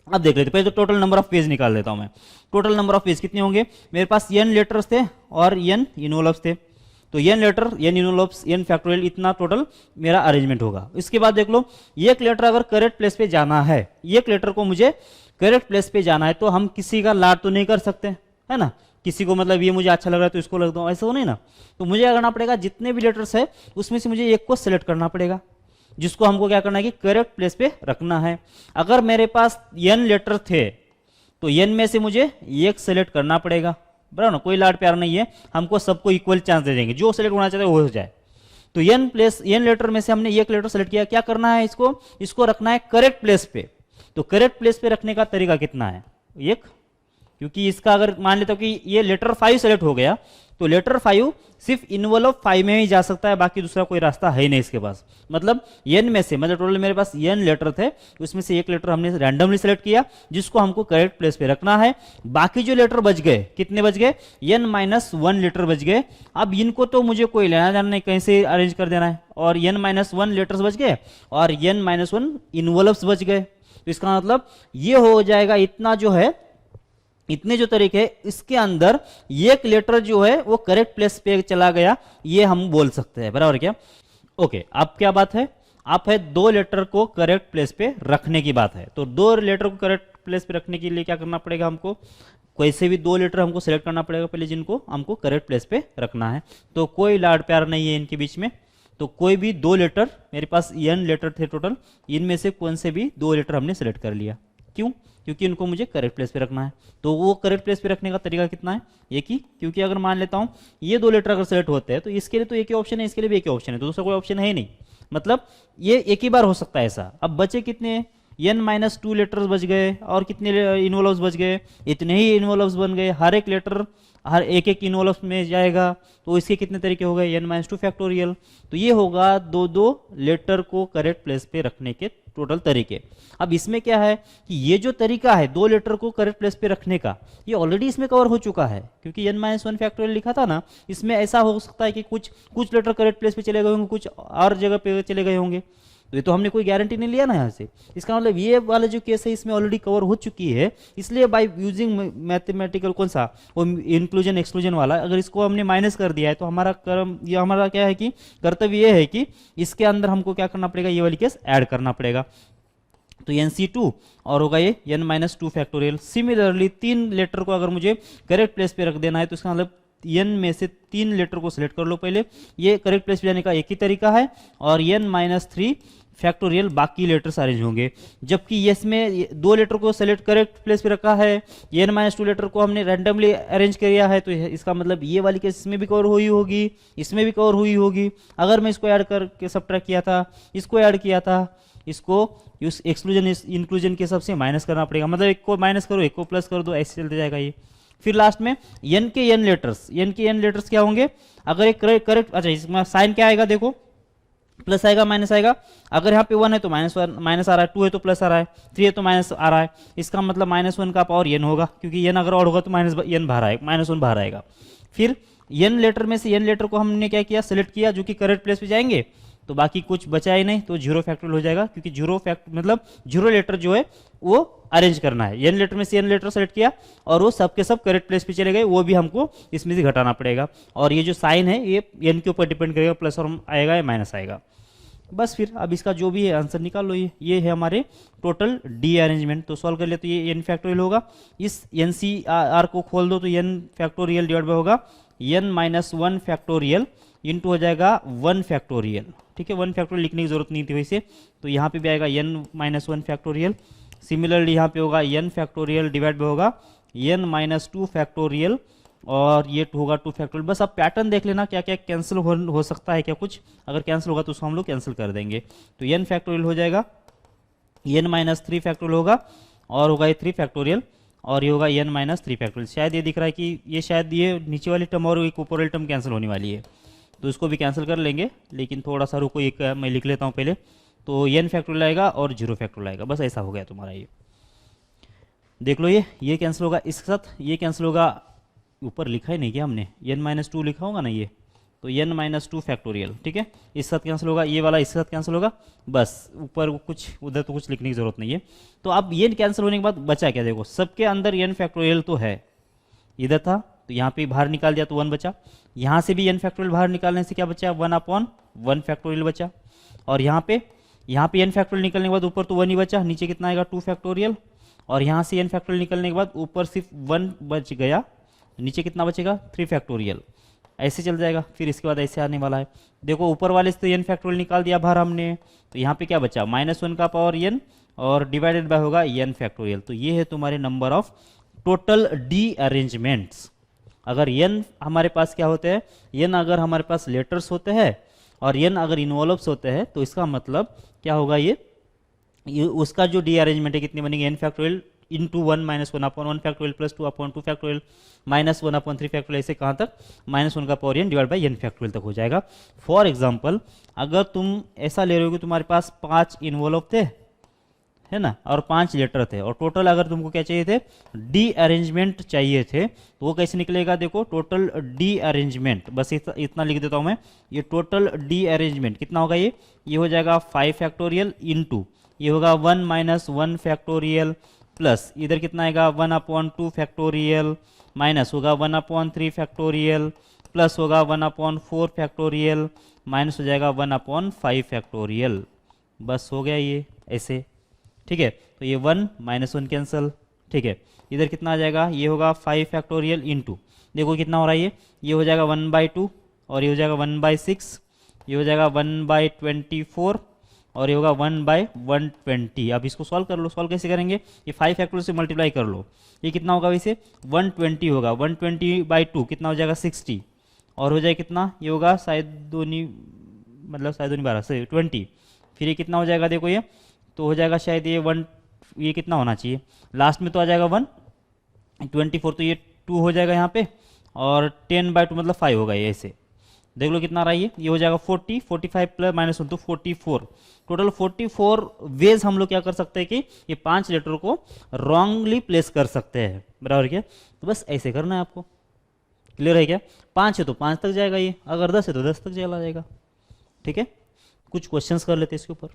Speaker 1: अब देख लेते, पहले तो टोटल नंबर ऑफ पेज निकाल देता हूं मैं। टोटल नंबर ऑफ पेज कितने होंगे, मेरे पास n लेटर्स थे और n इनवॉल्व्स थे, तो n letter n envelopes n factorial इतना टोटल मेरा अरेंजमेंट होगा। इसके बाद देख लो, एक लेटर अगर करेक्ट प्लेस पे जाना है, एक लेटर को मुझे करेक्ट प्लेस पे जाना है, तो हम किसी का लाड तो नहीं कर सकते, है ना। किसी को मतलब ये मुझे अच्छा लग रहा है तो इसको लग दो, ऐसा तो नहीं ना। तो मुझे क्या करना पड़ेगा, जितने भी लेटर्स है उसमें से मुझे एक को सिलेक्ट करना पड़ेगा, जिसको हमको क्या करना है कि करेक्ट प्लेस पे रखना है। अगर मेरे पास n लेटर थे तो n में से मुझे एक सेलेक्ट करना पड़ेगा, बराबर ना, कोई लाड प्यार नहीं है, हमको सबको इक्वल चांस दे देंगे, जो सेलेक्ट होना चाहते हैं वो हो जाए। तो n प्लेस n लेटर में से हमने एक लेटर सेलेक्ट किया, क्या करना है, इसको रखना है करेक्ट प्लेस पे। तो करेक्ट प्लेस पे रखने का तरीका कितना है, एक, क्योंकि इसका अगर मान लेता हूं कि ये लेटर 5 सेलेक्ट हो गया, तो लेटर 5 सिर्फ इन्वॉल्व 5 में ही जा सकता है, बाकी दूसरा कोई रास्ता है ही नहीं इसके पास। मतलब n में से, मतलब टोटल मेरे पास n लेटर थे, उसमें से एक लेटर हमने रैंडमली सेलेक्ट किया जिसको हमको करेक्ट प्लेस पे रखना है। बाकी जो लेटर बच गए, कितने बच गए, n-1 लेटर बच गए। अब इनको तो मुझे कोई लेना देना नहीं, कहीं से अरेंज कर देना है, और n-1 लेटर्स बच गए और n-1 इन्वॉल्व्स बच गए। तो इसका मतलब ये हो जाएगा, इतना जो है, इतने जो तरीके हैं, इसके अंदर एक लेटर जो है वो करेक्ट प्लेस पे चला गया, ये हम बोल सकते हैं, बराबर क्या। ओके, अब क्या बात है, आप है दो लेटर को करेक्ट प्लेस पे रखने की बात है। तो दो लेटर को करेक्ट प्लेस पे रखने के लिए क्या करना पड़ेगा, हमको कोई से भी दो लेटर हमको सेलेक्ट करना पड़ेगा पहले, जिनको हमको करेक्ट प्लेस पे रखना है। तो कोई लाड प्यार नहीं है इनके बीच में, तो कोई भी दो लेटर, मेरे पास n लेटर थे टोटल, इनमें से कौन से भी दो लेटर हमने सेलेक्ट कर लिया। क्यों, क्योंकि इनको मुझे करेक्ट प्लेस पे रखना है। तो वो करेक्ट प्लेस पे रखने का तरीका कितना है, एक ही, क्योंकि अगर मान लेता हूं ये दो लेटर अगर सेलेक्ट होते हैं तो इसके लिए तो एक ही ऑप्शन है, इसके लिए भी एक ही ऑप्शन है, तो दूसरा कोई ऑप्शन है ही नहीं, मतलब ये एक ही बार हो सकता है ऐसा। अब बचे कितने, n-2 लेटर्स बच गए, और कितने इन्वॉल्व्स बच गए, इतने ही इन्वॉल्व्स बन गए, हर एक लेटर हर एक एक इन्वॉल्व में जाएगा। तो इसके कितने तरीके हो गए, n-2 फैक्टोरियल। तो ये होगा दो दो लेटर को करेक्ट प्लेस पे रखने के टोटल तरीके। अब इसमें क्या है कि ये जो तरीका है दो लेटर को करेक्ट प्लेस पे रखने का, ये ऑलरेडी इसमें कवर हो चुका है, क्योंकि n-1 फैक्टोरियल लिखा था ना, इसमें ऐसा हो सकता है कि कुछ लेटर करेक्ट प्लेस पे चले गए होंगे, कुछ और जगह पे चले गए होंगे। तो ये तो हमने कोई गारंटी नहीं लिया ना यहाँ से, इसका मतलब ये वाला जो केस है इसमें ऑलरेडी कवर हो चुकी है। इसलिए बाय यूजिंग मैथमेटिकल कौन सा, वो इंक्लूजन एक्सक्लूजन वाला, अगर इसको हमने माइनस कर दिया है तो हमारा कर्म, ये हमारा क्या है कि कर्तव्य ये है कि इसके अंदर हमको क्या करना पड़ेगा, ये वाली केस ऐड करना पड़ेगा। तो nc2 और होगा ये n-2 फैक्टोरियल। सिमिलरली तीन लेटर को अगर मुझे करेक्ट प्लेस पे रख देना है तो इसका मतलब n में से तीन लेटर को सिलेक्ट कर लो पहले, ये करेक्ट प्लेस पे जाने का एक ही तरीका है, और n-3 फैक्टोरियल बाकी लेटर्स अरेंज होंगे। जबकि इसमें दो लेटर को सेलेक्ट करेक्ट प्लेस पे रखा है, n-2 लेटर को हमने रैंडमली अरेंज किया है, तो इसका मतलब ये वाली केस इसमें भी कवर हुई होगी, इसमें भी कवर हुई होगी। अगर मैं इसको ऐड करके सबट्रैक्ट किया था, इसको ऐड किया था, इसको एक्सक्लूजन इंक्लूजन के हिसाब से माइनस करना पड़ेगा, मतलब एक को माइनस करो एक को प्लस कर दो, ऐसे चलते जाएगा ये। फिर लास्ट में n के n लेटर्स क्या होंगे, अगर एक करेक्ट, अच्छा इसमें साइन क्या आएगा, देखो प्लस आएगा माइनस आएगा, अगर यहाँ पे 1 है तो माइनस आ रहा है, 2 है तो प्लस आ रहा है, 3 है तो माइनस आ रहा है, इसका मतलब -1 का पावर n होगा, क्योंकि n अगर और होगा तो -n बाहर आएगा, -1 बाहर आएगा। फिर n लेटर में से n लेटर को हमने क्या किया, सेलेक्ट किया, जो कि करेक्ट प्लेस पे जाएंगे, तो बाकी कुछ बचा ही नहीं, तो जीरो फैक्टोरियल हो जाएगा, क्योंकि मतलब जीरो लेटर जो है वो अरेंज करना है। n लेटर में से n लेटर सेलेक्ट किया और वो सब के सब करेक्ट प्लेस पे चले गए, वो भी हमको इसमें से घटाना पड़ेगा। और ये जो साइन है ये n के ऊपर डिपेंड करेगा, प्लस और आएगा या माइनस आएगा। बस फिर अब इसका जो भी है आंसर निकाल लो, ये है हमारे टोटल डी अरेंजमेंट। तो सॉल्व कर ले, तो ये n फैक्टोरियल होगा, इस NCR को खोल दो तो n फैक्टोरियल डिवाइड बाय होगा n-1 फैक्टोरियल इंटू हो जाएगा 1 फैक्टोरियल। ठीक है, 1 फैक्टोरियल लिखने की जरूरत नहीं थी वैसे, तो यहाँ पे भी आएगा n-1 फैक्टोरियल। सिमिलरली यहाँ पे होगा n फैक्टोरियल डिवाइड बाय होगा n-2 फैक्टोरियल, और ये होगा 2 फैक्टोरियल। बस आप पैटर्न देख लेना क्या क्या कैंसिल हो सकता है, क्या कुछ अगर कैंसिल होगा तो उसको हम लोग कैंसिल कर देंगे। तो n फैक्टोरियल हो जाएगा, n-3 फैक्टोरियल होगा, और होगा ये 3 फैक्टोरियल, और ये होगा n-3 फैक्टोरियल। शायद ये दिख रहा है कि ये शायद ये नीचे वाली टर्म और एक ऊपर वाली टर्म कैंसिल होने वाली है, तो इसको भी कैंसिल कर लेंगे, लेकिन थोड़ा सा रुको, एक मैं लिख लेता हूँ पहले। तो n फैक्टोरियल आएगा और 0 फैक्टोरियल आएगा, बस ऐसा हो गया तुम्हारा। ये देख लो, ये कैंसिल होगा, इसके साथ ये कैंसिल होगा, ऊपर लिखा ही नहीं क्या हमने, n-2 लिखा होगा ना ये, तो n-2 फैक्टोरियल। ठीक है, इस साथ कैंसिल होगा, ये वाला इसके साथ कैंसिल होगा, बस ऊपर कुछ उधर तो कुछ लिखने की जरूरत नहीं है। तो अब ये कैंसिल होने के बाद बचा क्या, देखो सबके अंदर n फैक्टोरियल तो है, इधर था तो यहाँ पे बाहर निकाल दिया तो 1 बचा, यहाँ से भी n फैक्टोरियल बाहर निकालने से क्या बचा, 1/1 फैक्टोरियल बचा, और यहाँ पे n फैक्टोरियल निकलने के बाद ऊपर तो 1 ही बचा, नीचे कितना आएगा 2 फैक्टोरियल, और यहाँ से n फैक्टोरियल निकलने के बाद ऊपर सिर्फ 1 बच गया, नीचे कितना बचेगा 3 फैक्टोरियल, ऐसे चल जाएगा। फिर इसके बाद ऐसे आने वाला है, देखो ऊपर वाले से तो n फैक्टोरियल निकाल दिया बाहर हमने, तो यहाँ पे क्या बचा -1 का पावर n, और डिवाइडेड बाय होगा n फैक्टोरियल। तो ये है तुम्हारे number of total D arrangements. अगर n हमारे पास क्या होते हैं, n अगर हमारे पास लेटर्स होते हैं और n अगर इन्वॉल्व्स होते हैं, तो इसका मतलब क्या होगा, ये उसका जो डी अरेंजमेंट है कितनी बनेगी, n factorial into 1 minus 1/1 factorial plus 2/2 factorial minus 1/3 factorial, ऐसे कहाँ तक, -1 का power n divide by n factorial तक हो जाएगा। फॉर एग्जाम्पल अगर तुम ऐसा ले रहे हो कि तुम्हारे पास 5 इन्वॉल्व थे, है ना, और 5 लेटर थे, और टोटल अगर तुमको क्या चाहिए थे, डी अरेंजमेंट चाहिए थे, तो वो कैसे निकलेगा, देखो टोटल डी अरेंजमेंट, बस इतना लिख देता हूँ मैं, ये टोटल डी अरेंजमेंट कितना होगा, ये हो जाएगा 5 फैक्टोरियल इंटू ये होगा 1 माइनस 1 फैक्टोरियल प्लस इधर कितना आएगा 1/2 फैक्टोरियल माइनस होगा 1/3 फैक्टोरियल प्लस होगा 1/4 फैक्टोरियल माइनस हो जाएगा 1/5 फैक्टोरियल। बस हो गया ये ऐसे, ठीक है। तो ये 1 माइनस 1 कैंसिल, ठीक है। इधर कितना आ जाएगा, ये होगा 5 फैक्टोरियल इंटू, देखो कितना हो रहा है, ये हो जाएगा 1/2 और ये हो जाएगा 1/6, ये हो जाएगा 1/24 और ये होगा 1/120। अब इसको सॉल्व कर लो, सॉल्व कैसे करेंगे, ये 5 फैक्टोरियल से मल्टीप्लाई कर लो, ये कितना होगा वैसे 120 होगा, 120/2 कितना हो जाएगा 60 और हो जाए कितना, ये होगा शायद दूनी मतलब शायद दूनी 12 से 20, फिर ये कितना हो जाएगा, देखो ये तो हो जाएगा शायद ये 1, ये कितना होना चाहिए लास्ट में तो आ जाएगा 1/24, तो ये 2 हो जाएगा यहाँ पे और 10/2 मतलब 5 होगा, ये ऐसे देख लो कितना आ रहा है, ये हो जाएगा 40, 45 प्लस -1 तो 44, टोटल 44 वेज हम लोग क्या कर सकते हैं कि ये 5 लेटर को रॉन्गली प्लेस कर सकते हैं, बराबर क्या। तो बस ऐसे करना है आपको, क्लियर है क्या, 5 है तो 5 तक जाएगा ये, अगर 10 है तो 10 तक चला जाएगा, ठीक है। कुछ क्वेश्चंस कर लेते हैं इसके ऊपर।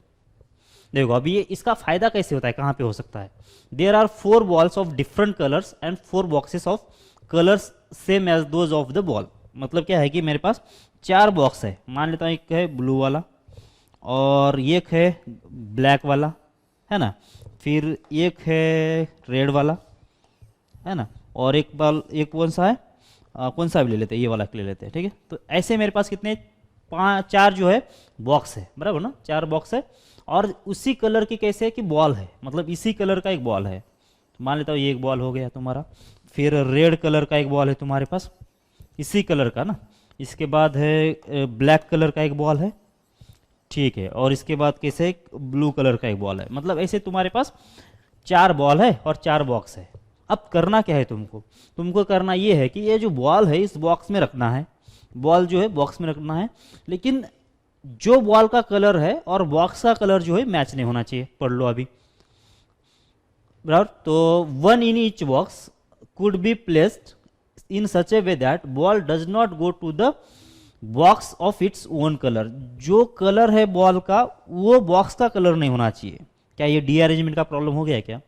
Speaker 1: देखो अभी ये इसका फायदा कैसे होता है, कहाँ पे हो सकता है, there are 4 balls of different colours and 4 boxes of colours same as those of the ball. मतलब क्या है कि मेरे पास 4 बॉक्स है, मान लेता हूँ एक है ब्लू वाला और एक है ब्लैक वाला, है ना, फिर एक है रेड वाला, है ना, और एक बॉल एक कौन सा है, कौन सा भी ले लेते हैं, ये वाला ले लेते हैं, ठीक है। तो ऐसे मेरे पास कितने 4 जो है बॉक्स है, बराबर ना, 4 बॉक्स है और उसी कलर की कैसे है कि बॉल है, मतलब इसी कलर का एक बॉल है, तो मान लेता हूँ ये एक बॉल हो गया तुम्हारा, फिर रेड कलर का एक बॉल है तुम्हारे पास इसी कलर का ना, इसके बाद है ब्लैक कलर का एक बॉल है, ठीक है, और इसके बाद कैसे ब्लू कलर का एक बॉल है। मतलब ऐसे तुम्हारे पास 4 बॉल है और 4 बॉक्स है। अब करना क्या है तुमको करना ये है कि ये जो बॉल है इस बॉक्स में रखना है, बॉल जो है बॉक्स में रखना है, लेकिन जो बॉल का कलर है और बॉक्स का कलर जो है मैच नहीं होना चाहिए। पढ़ लो अभी, बराबर। तो 1 in each box could be placed in such a way that ball does not go to the box of its own color। जो कलर है बॉल का वो बॉक्स का कलर नहीं होना चाहिए। क्या ये डी अरेंजमेंट का प्रॉब्लम हो गया क्या,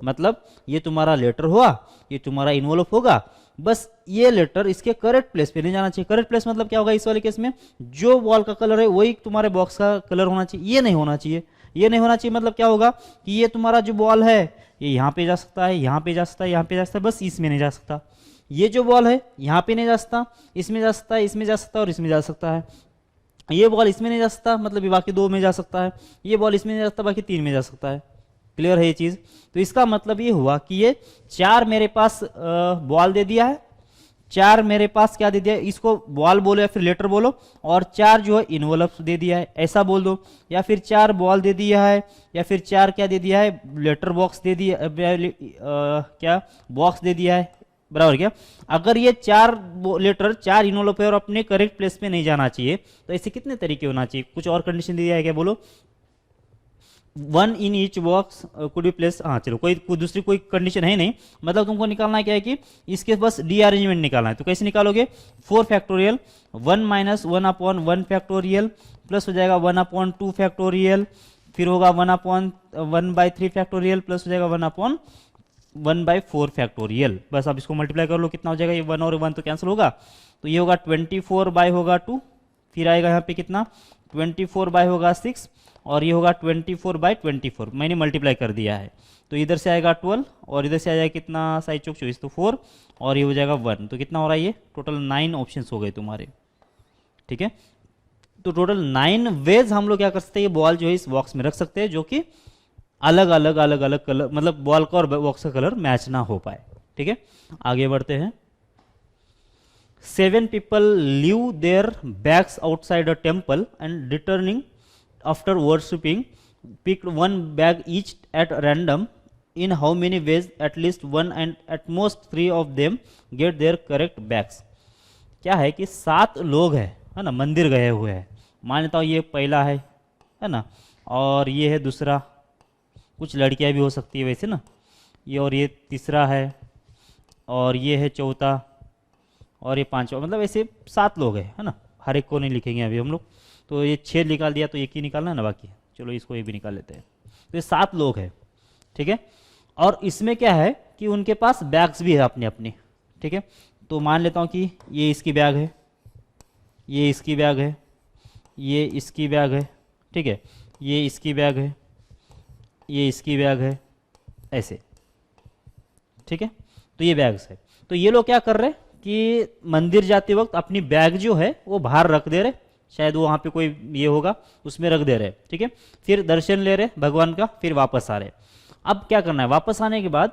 Speaker 1: मतलब ये तुम्हारा लेटर हुआ, ये तुम्हारा इन्वॉल्व होगा, बस ये लेटर इसके करेक्ट प्लेस पे नहीं जाना चाहिए। करेक्ट प्लेस मतलब क्या होगा इस वाले केस में, जो बॉल का कलर है वही तुम्हारे बॉक्स का कलर होना चाहिए, ये नहीं होना चाहिए। ये नहीं होना चाहिए मतलब क्या होगा कि ये तुम्हारा जो बॉल है ये यहाँ पे जा सकता है, यहाँ पे जा सकता है, यहाँ पे जा सकता है, बस इसमें नहीं जा सकता। ये जो बॉल है यहाँ पे नहीं जा सकता, इसमें जा सकता है, इसमें जा सकता है और इसमें जा सकता है। ये बॉल इसमें नहीं जा सकता, मतलब ये बाकी 2 में जा सकता है। ये बॉल इसमें नहीं जा सकता, बाकी 3 में जा सकता है। क्लियर है ये चीज़। तो इसका मतलब ये हुआ कि ये 4 मेरे पास बॉल दे दिया है, 4 मेरे पास क्या दे दिया है, इसको बॉल बोलो या फिर लेटर बोलो, और 4 जो है इन्वॉल्व दे दिया है, ऐसा बोल दो। या फिर 4 बॉल दे दिया है, या फिर 4 क्या दे दिया है, लेटर बॉक्स दे दिया, क्या बॉक्स दे दिया है, बराबर क्या। अगर ये 4 लेटर 4 इन्वॉल्व है और अपने करेक्ट प्लेस पे नहीं जाना चाहिए, तो ऐसे कितने तरीके होना चाहिए। कुछ और कंडीशन दिया है क्या, बोलो। 1 in each box could be placed, हाँ चलो कोई दूसरी कोई कंडीशन है नहीं, मतलब तुमको निकालना है क्या है कि इसके बस डी अरेंजमेंट निकालना है। तो कैसे निकालोगे, 4 फैक्टोरियल 1 माइनस 1/1 फैक्टोरियल प्लस हो जाएगा 1/2 फैक्टोरियल, फिर होगा 1/3 फैक्टोरियल प्लस हो जाएगा 1/4 फैक्टोरियल। बस अब इसको मल्टीप्लाई कर लो, कितना हो जाएगा, ये 1 और 1 तो कैंसिल होगा, तो ये होगा 24 बाय होगा 2, फिर आएगा यहाँ पे कितना 24 बाय होगा 6 और ये होगा 24/24, मैंने मल्टीप्लाई कर दिया है। तो इधर से आएगा 12 और इधर से आ जाएगा कितना, साइड चौक 24 तो 4 और ये हो जाएगा 1, तो कितना हो रहा है, ये टोटल 9 ऑप्शंस हो गए तुम्हारे, ठीक है। तो टोटल 9 वेज हम लोग क्या कर सकते हैं, ये बॉल जो है इस बॉक्स में रख सकते हैं, जो कि अलग अलग कलर, मतलब बॉल का और बॉक्स का कलर मैच ना हो पाए। ठीक है, आगे बढ़ते हैं। 7 people leave their bags outside a temple and returning after worshipping picked one bag each at random. In how many ways? At least one and at most 3 of them get their correct bags. क्या है कि 7 लोग है ना, मंदिर गए हुए हैं। मान लेता हूँ ये पहला है ना, और ये है दूसरा, कुछ लड़कियां भी हो सकती है वैसे ना, ये और ये तीसरा है, और ये है चौथा, और ये पांचवा, मतलब ऐसे 7 लोग है ना। हर एक को नहीं लिखेंगे अभी हम लोग, तो ये 6 निकाल दिया तो एक ही निकालना है ना बाकी, चलो इसको ये भी निकाल लेते हैं। तो ये 7 लोग हैं, ठीक है। और इसमें क्या है कि उनके पास बैग्स भी है अपने अपने, ठीक है। तो मान लेता हूँ कि ये इसकी बैग है, ये इसकी बैग है, ये इसकी बैग है, ठीक है, ये इसकी बैग है, ये इसकी बैग है, ऐसे, ठीक है। तो ये बैग्स है। तो ये लोग क्या कर रहे हैं कि मंदिर जाते वक्त अपनी बैग जो है वो बाहर रख दे रहे, शायद वो वहाँ पे कोई ये होगा उसमें रख दे रहे, ठीक है। फिर दर्शन ले रहे भगवान का, फिर वापस आ रहे। अब क्या करना है, वापस आने के बाद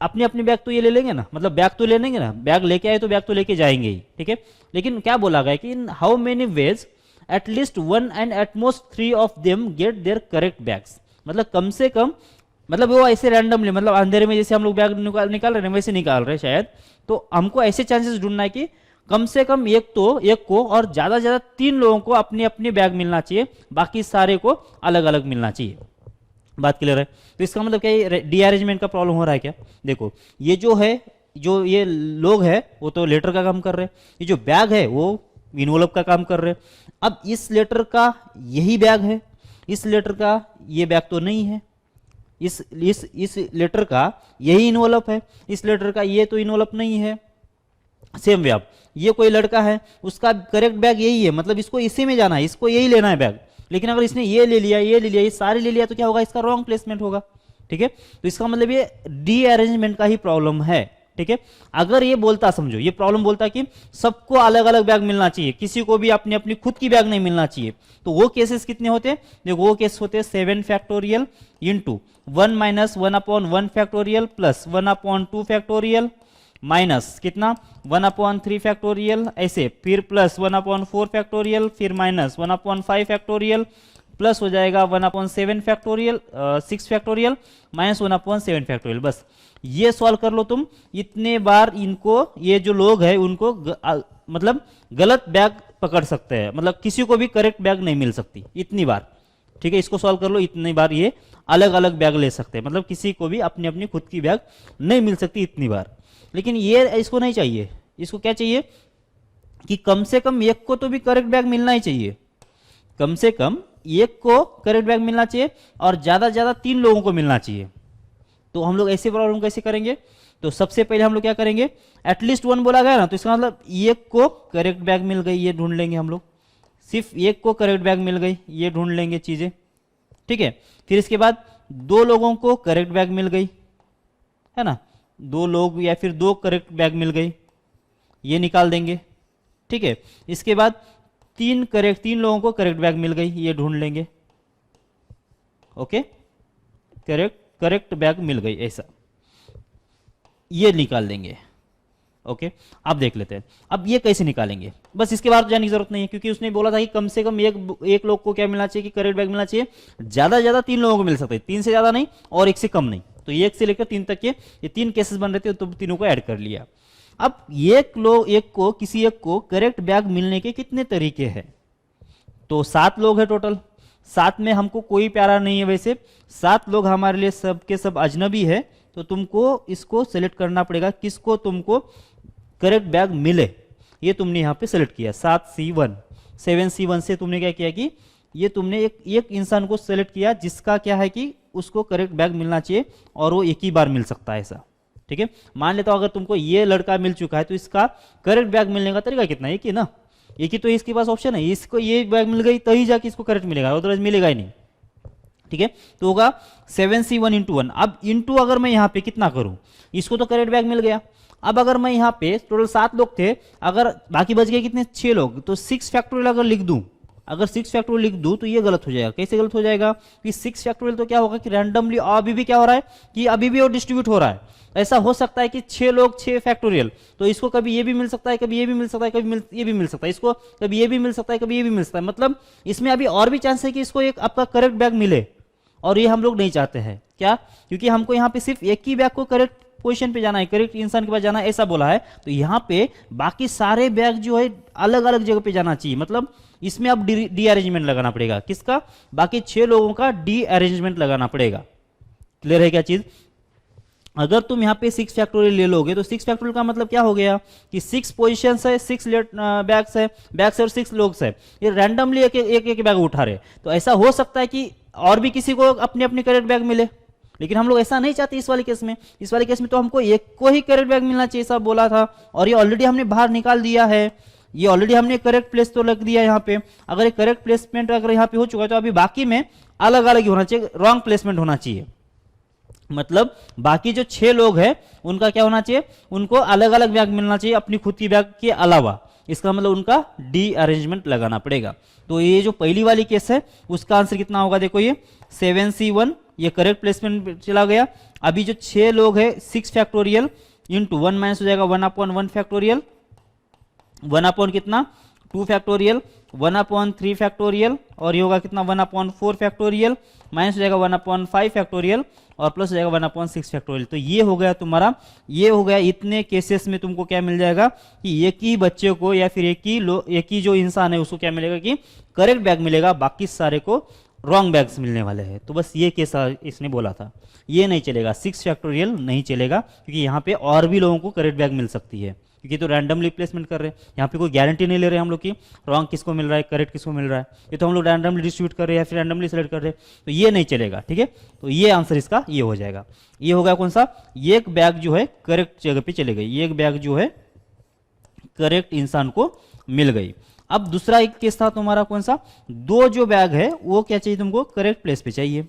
Speaker 1: अपनी अपनी बैग तो ये ले लेंगे ना, मतलब बैग तो ले लेंगे ना, बैग लेके आए तो बैग तो लेके जाएंगे ही, ठीक है। लेकिन क्या बोला गया कि in how many ways at least 1 and at most 3 of them get their correct bags, मतलब कम से कम, मतलब वो ऐसे रैंडमली, मतलब अंधेरे में जैसे हम लोग बैग निकाल रहे हैं वैसे निकाल रहे हैं शायद। तो हमको ऐसे चांसेस ढूंढना है कि कम से कम एक को और ज्यादा से ज्यादा 3 लोगों को अपने अपने बैग मिलना चाहिए, बाकी सारे को अलग अलग मिलना चाहिए। बात क्लियर है। तो इसका मतलब क्या है, डी अरेंजमेंट का प्रॉब्लम हो रहा है क्या? देखो ये जो है, जो ये लोग है वो तो लेटर का काम कर रहे हैं, ये जो बैग है वो इन्वॉल्व का काम कर रहे हैं। अब इस लेटर का यही बैग है, इस लेटर का ये बैग तो नहीं है, इस लेटर का यही इन्वॉल्व है, इस लेटर का ये तो इन्वॉल्व नहीं है। सेम वे अब ये कोई लड़का है, उसका करेक्ट बैग यही है, मतलब इसको इसी में जाना है, इसको यही लेना है बैग। लेकिन अगर इसने ये ले लिया, ये ले लिया, ये सारे ले लिया, तो क्या होगा, इसका रॉन्ग प्लेसमेंट होगा, ठीक है। तो इसका मतलब ये डी अरेंजमेंट का ही प्रॉब्लम है, ठीक है। अगर ये बोलता, समझो ये प्रॉब्लम बोलता कि सबको अलग अलग बैग मिलना चाहिए, किसी को भी अपनी अपनी खुद की बैग नहीं मिलना चाहिए, तो वो केसेस कितने होते हैं? देखो वो केस होते हैं 7 factorial into 1 minus 1/1 factorial plus 1/2 factorial minus कितना 1/3 फैक्टोरियल, ऐसे फिर प्लस 1/4 फैक्टोरियल, फिर माइनस 1/5 फैक्टोरियल, प्लस हो जाएगा 1/7 फैक्टोरियल 6 फैक्टोरियल माइनस 1/7 फैक्टोरियल। बस ये सॉल्व कर लो तुम। इतने बार इनको, ये जो लोग हैं उनको मतलब गलत बैग पकड़ सकते हैं, मतलब किसी को भी करेक्ट बैग नहीं मिल सकती इतनी बार, ठीक है। इसको सॉल्व कर लो, इतनी बार ये अलग अलग बैग ले सकते हैं, मतलब किसी को भी अपनी अपनी खुद की बैग नहीं मिल सकती इतनी बार। लेकिन ये इसको नहीं चाहिए, इसको क्या चाहिए कि कम से कम एक को तो भी करेक्ट बैग मिलना ही चाहिए, कम से कम एक को करेक्ट बैग मिलना चाहिए और ज्यादा से ज्यादा 3 लोगों को मिलना चाहिए। तो हम लोग ऐसे प्रॉब्लम कैसे करेंगे? तो सबसे पहले हम लोग क्या करेंगे, एटलीस्ट 1 बोला गया ना, तो इसका मतलब एक को करेक्ट बैग मिल गई, ये ढूंढ लेंगे हम लोग। सिर्फ एक को करेक्ट बैग मिल गई, ये ढूंढ लेंगे चीजें, ठीक है। फिर इसके बाद 2 लोगों को करेक्ट बैग मिल गई, है ना, 2 लोग या फिर 2 करेक्ट बैग मिल गई, ये निकाल देंगे, ठीक है। इसके बाद 3 लोगों को करेक्ट बैग मिल गई, ये ढूंढ लेंगे, ओके, करेक्ट बैग मिल गई, ऐसा ये निकाल देंगे, ओके। अब देख लेते हैं अब ये कैसे निकालेंगे। बस इसके बाद जाने की जरूरत नहीं है, क्योंकि उसने बोला था कि कम से कम एक लोग को क्या मिलना चाहिए कि करेक्ट बैग मिलना चाहिए, ज्यादा से ज्यादा 3 लोगों को मिल सकते हैं, 3 से ज्यादा नहीं और 1 से कम नहीं। तो 1 से लेकर 3 तक के ये 3 केसेस बन रहे थे, तो तीनों को ऐड कर लिया। अब किसी एक को करेक्ट बैग मिलने के कितने तरीके हैं? तो 7 लोग हैं टोटल, 7 में हमको कोई प्यारा नहीं है वैसे, 7 लोग हमारे लिए सब के सब अजनबी है। तो तुमको इसको सेलेक्ट करना पड़ेगा किसको तुमको करेक्ट बैग मिले, ये तुमने यहाँ पे सेलेक्ट किया 7C1 से तुमने क्या किया कि ये तुमने एक इंसान को सेलेक्ट किया जिसका क्या है कि उसको करेक्ट बैग मिलना चाहिए और वो एक ही बार मिल सकता है, ऐसा, ठीक है। मान लेता हूं अगर तुमको ये लड़का मिल चुका है तो इसका करेक्ट बैग मिलने का तरीका कितना है? एक ही ना, एक ही तो इसके पास ऑप्शन है, इसको ये बैग मिल गई तभी जाके इसको करेक्ट मिलेगा, अदरवाइज मिलेगा ही नहीं, ठीक है। तो होगा 7C1 इंटू 1। अब इंटू अगर मैं यहाँ पे कितना करूं, इसको तो करेक्ट बैग मिल गया। अब अगर मैं यहाँ पे टोटल 7 लोग थे, अगर बाकी बच गए कितने 6 लोग, तो 6 फैक्टोरियल अगर लिख दूं अगर 6 फैक्टोरियल लिख दूं तो ये गलत हो जाएगा। कैसे गलत हो जाएगा कि 6 फैक्टोरियल तो क्या होगा कि रैंडमली अभी भी क्या हो रहा है कि अभी भी और डिस्ट्रीब्यूट हो रहा है। ऐसा हो सकता है कि 6 लोग 6 फैक्टोरियल, तो इसको कभी ये भी मिल सकता है, कभी ये भी मिल सकता है, कभी ये भी मिल सकता है, इसको कभी ये भी मिल सकता है, कभी ये भी मिल सकता है। मतलब इसमें अभी और भी चांस है कि इसको एक आपका करेक्ट बैग मिले, और ये हम लोग नहीं चाहते हैं। क्या? क्योंकि हमको यहाँ पे सिर्फ एक ही बैग को करेक्ट पोजीशन पे जाना है, करेक्ट इंसान के पास जाना है, ऐसा बोला है। तो यहाँ पे बाकी सारे बैग जो है अलग अलग जगह पे जाना चाहिए। मतलब इसमें अब डी अरेंजमेंट लगाना पड़ेगा। किसका? बाकी 6 लोगों का डी अरेंजमेंट लगाना पड़ेगा। क्लियर है क्या चीज? अगर तुम यहाँ पे 6 फैक्टोरियल ले लोगे तो 6 फैक्टोरियल का मतलब क्या हो गया कि 6 पोजीशंस है, 6 बैग्स है, और 6 लोग है। ये रैंडमली एक बैग उठा रहे। तो ऐसा हो सकता है कि और भी किसी को अपने अपने करेक्ट बैग मिले, लेकिन हम लोग ऐसा नहीं चाहते इस वाले केस में। इस वाले केस में तो हमको एक को ही करेक्ट बैग मिलना चाहिए, सब बोला था। और ये ऑलरेडी हमने बाहर निकाल दिया है, ये ऑलरेडी हमने करेक्ट प्लेस तो लग दिया यहाँ पे। अगर ये करेक्ट प्लेसमेंट अगर यहाँ पे हो चुका है तो अभी बाकी में अलग अलग ही होना चाहिए, रॉन्ग प्लेसमेंट होना चाहिए। मतलब बाकी जो 6 लोग हैं उनका क्या होना चाहिए, उनको अलग अलग बैग मिलना चाहिए अपनी खुद की बैग के अलावा। इसका मतलब उनका डी अरेंजमेंट लगाना पड़ेगा। तो ये जो पहली वाली केस है उसका आंसर कितना होगा, देखो ये 7C1, ये करेक्ट प्लेसमेंट चला गया। अभी जो 6 लोग है 6 फैक्टोरियल इंटू 1 माइनस हो जाएगा 1/1 फैक्टोरियल, 1 कितना 2 फैक्टोरियल, 1/3 फैक्टोरियल, और ये होगा कितना 1/4 फैक्टोरियल, माइनस हो जाएगा 1/5 फैक्टोरियल, और प्लस हो जाएगा 1/6 फैक्टोरियल। तो ये हो गया तुम्हारा, ये हो गया। इतने केसेस में तुमको क्या मिल जाएगा कि एक ही बच्चे को या फिर एक ही जो इंसान है उसको क्या मिलेगा कि करेक्ट बैग मिलेगा, बाकी सारे को रॉन्ग बैग्स मिलने वाले हैं। तो बस ये केस इसने बोला था, ये नहीं चलेगा, 6 फैक्टोरियल नहीं चलेगा, क्योंकि यहाँ पे और भी लोगों को करेक्ट बैग मिल सकती है, क्योंकि तो रैंडमली प्लेसमेंट कर रहे हैं। यहाँ पे कोई गारंटी नहीं ले रहे हम लोग की रॉन्ग किसको मिल रहा है, करेक्ट किसको मिल रहा है। ये तो हम लोग रैंडमली डिस्ट्रीब्यूट कर रहे हैं या फिर रैंडमली सेलेक्ट कर रहे हैं, तो ये नहीं चलेगा। ठीक है, तो ये आंसर इसका ये हो जाएगा। ये होगा कौन सा, एक बैग जो है करेक्ट जगह पे चले गई, एक बैग जो है करेक्ट इंसान को मिल गई। अब दूसरा एक केस था तुम्हारा कौन सा, 2 जो बैग है वो क्या चाहिए तुमको, करेक्ट प्लेस पे चाहिए,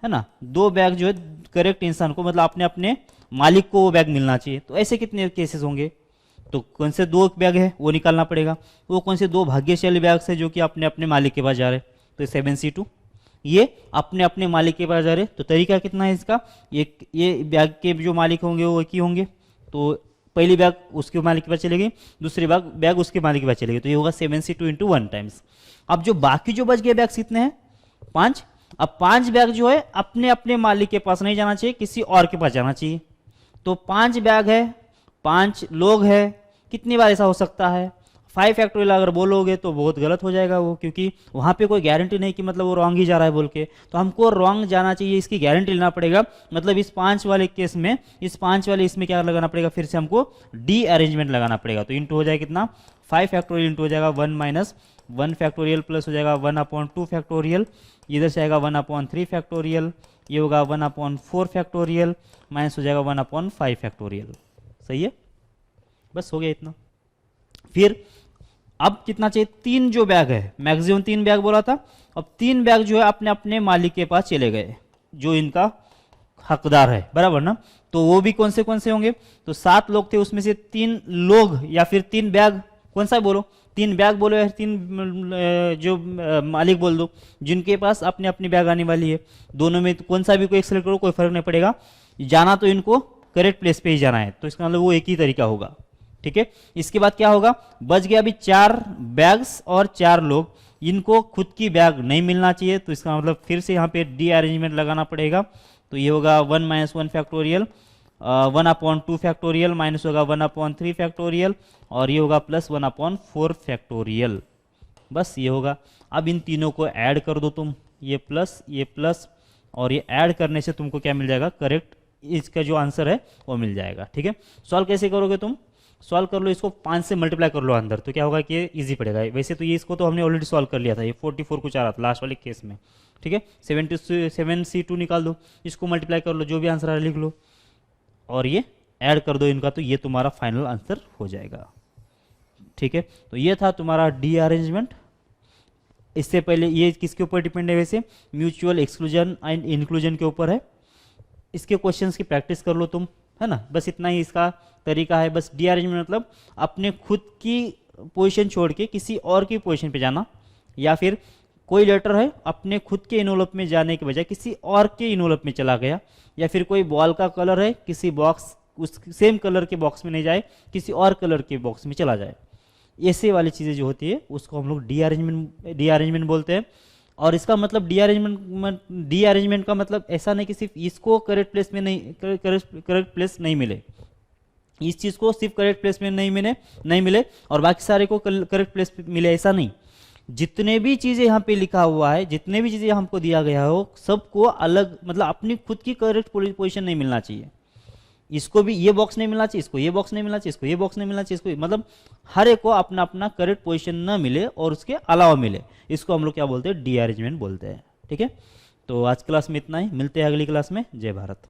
Speaker 1: है ना। 2 बैग जो है करेक्ट इंसान को, मतलब अपने अपने मालिक को वो बैग मिलना चाहिए। तो ऐसे कितने केसेस होंगे, तो कौन से 2 बैग है वो निकालना पड़ेगा। वो कौन से 2 भाग्यशाली बैग्स है जो कि अपने अपने मालिक के पास जा रहे, तो 7C2 ये अपने अपने मालिक के पास जा रहे। तो तरीका कितना है इसका, ये बैग के जो मालिक होंगे वो एक ही होंगे। तो पहली बैग उसके मालिक के पास चलेगी, दूसरी बैग उसके मालिक के पास चलेगी। तो ये होगा 7C2 × 1 टाइम्स। अब जो बाकी जो बच गए बैग्स कितने हैं, 5। अब 5 बैग जो है अपने अपने मालिक के पास नहीं जाना चाहिए, किसी और के पास जाना चाहिए। तो 5 बैग है, 5 लोग है, कितनी बार ऐसा हो सकता है, 5 फैक्टोरियल अगर बोलोगे तो बहुत गलत हो जाएगा वो, क्योंकि वहाँ पे कोई गारंटी नहीं कि मतलब वो रॉन्ग ही जा रहा है बोल के। तो हमको रॉन्ग जाना चाहिए, इसकी गारंटी लेना पड़ेगा। मतलब इस 5 वाले केस में, इस 5 वाले इसमें क्या लगाना पड़ेगा, फिर से हमको डी अरेंजमेंट लगाना पड़ेगा। तो इंटू हो जाएगा कितना, 5 फैक्टोरियल इंटू हो जाएगा 1 - 1 फैक्टोरियल, प्लस हो जाएगा 1/2 फैक्टोरियल, इधर से आएगा 1/3 फैक्टोरियल, ये होगा 1/4 फैक्टोरियल, माइनस हो जाएगा 1/5 फैक्टोरियल। सही है, बस हो गया इतना। फिर अब कितना चाहिए, 3 जो बैग है, मैक्सिमम 3 बैग बोला था। अब 3 बैग जो है अपने अपने मालिक के पास चले गए, जो इनका हकदार है, बराबर ना। तो वो भी कौन से होंगे, तो 7 लोग थे, उसमें से 3 लोग या फिर 3 बैग, कौन सा बोलो, 3 बैग बोलो या 3 जो मालिक बोल दो, जिनके पास अपने अपनी बैग आने वाली है। दोनों में कौन सा भी कोई सेलेक्ट करो, कोई फर्क नहीं पड़ेगा, जाना तो इनको करेक्ट प्लेस पे ही जाना है। तो इसका मतलब वो एक ही तरीका होगा। ठीक है, इसके बाद क्या होगा, बच गया अभी 4 बैग्स और 4 लोग, इनको खुद की बैग नहीं मिलना चाहिए। तो इसका मतलब फिर से यहाँ पे डी अरेंजमेंट लगाना पड़ेगा। तो ये होगा 1 - 1 फैक्टोरियल, 1/2 फैक्टोरियल, माइनस होगा 1/3 फैक्टोरियल, और ये होगा प्लस 1/4 फैक्टोरियल। बस ये होगा। अब इन तीनों को ऐड कर दो तुम, ये प्लस और ये ऐड करने से तुमको क्या मिल जाएगा, करेक्ट इसका जो आंसर है वो मिल जाएगा। ठीक है, सॉल्व कैसे करोगे तुम, सॉल्व कर लो, इसको 5 से मल्टीप्लाई कर लो अंदर, तो क्या होगा कि ये ईजी पड़ेगा। वैसे तो ये इसको तो हमने ऑलरेडी सॉल्व कर लिया था, ये 44 कुछ आ रहा था लास्ट वाले केस में। ठीक है, 7C2 निकाल दो, इसको मल्टीप्लाई कर लो, जो भी आंसर आ लिख लो, और ये ऐड कर दो इनका, तो ये तुम्हारा फाइनल आंसर हो जाएगा। ठीक है, तो ये था तुम्हारा डी अरेंजमेंट। इससे पहले ये किसके ऊपर डिपेंड है, वैसे म्यूचुअल एक्सक्लूजन एंड इंक्लूजन के ऊपर है। इसके क्वेश्चंस की प्रैक्टिस कर लो तुम, है ना, बस इतना ही इसका तरीका है। बस डी अरेंजमेंट मतलब अपने खुद की पोजीशन छोड़ के किसी और की पोजीशन पे जाना, या फिर कोई लेटर है अपने खुद के इनवलप में जाने के बजाय किसी और के इनवलप में चला गया, या फिर कोई बॉल का कलर है किसी बॉक्स उस सेम कलर के बॉक्स में नहीं जाए, किसी और कलर के बॉक्स में चला जाए, ऐसे वाली चीज़ें जो होती है उसको हम लोग डी अरेंजमेंट बोलते हैं। और इसका मतलब डी अरेंजमेंट का मतलब ऐसा नहीं कि सिर्फ इसको करेक्ट प्लेस में नहीं, करेक्ट प्लेस नहीं मिले, इस चीज़ को सिर्फ करेक्ट प्लेस में नहीं मिले और बाकी सारे को करेक्ट प्लेस पे मिले, ऐसा नहीं। जितने भी चीज़ें यहाँ पे लिखा हुआ है, जितने भी चीज़ें हमको दिया गया हो, सबको अलग मतलब अपनी खुद की करेक्ट पोजीशन नहीं मिलना चाहिए। इसको भी ये बॉक्स नहीं मिलना चाहिए, इसको ये बॉक्स नहीं मिलना चाहिए, इसको ये बॉक्स नहीं मिलना चाहिए, इसको मतलब हर एक को अपना अपना करेक्ट पोजीशन न मिले और उसके अलावा मिले, इसको हम लोग क्या बोलते हैं, डी अरेंजमेंट बोलते हैं। ठीक है, तो आज क्लास में इतना ही, मिलते हैं अगली क्लास में। जय भारत।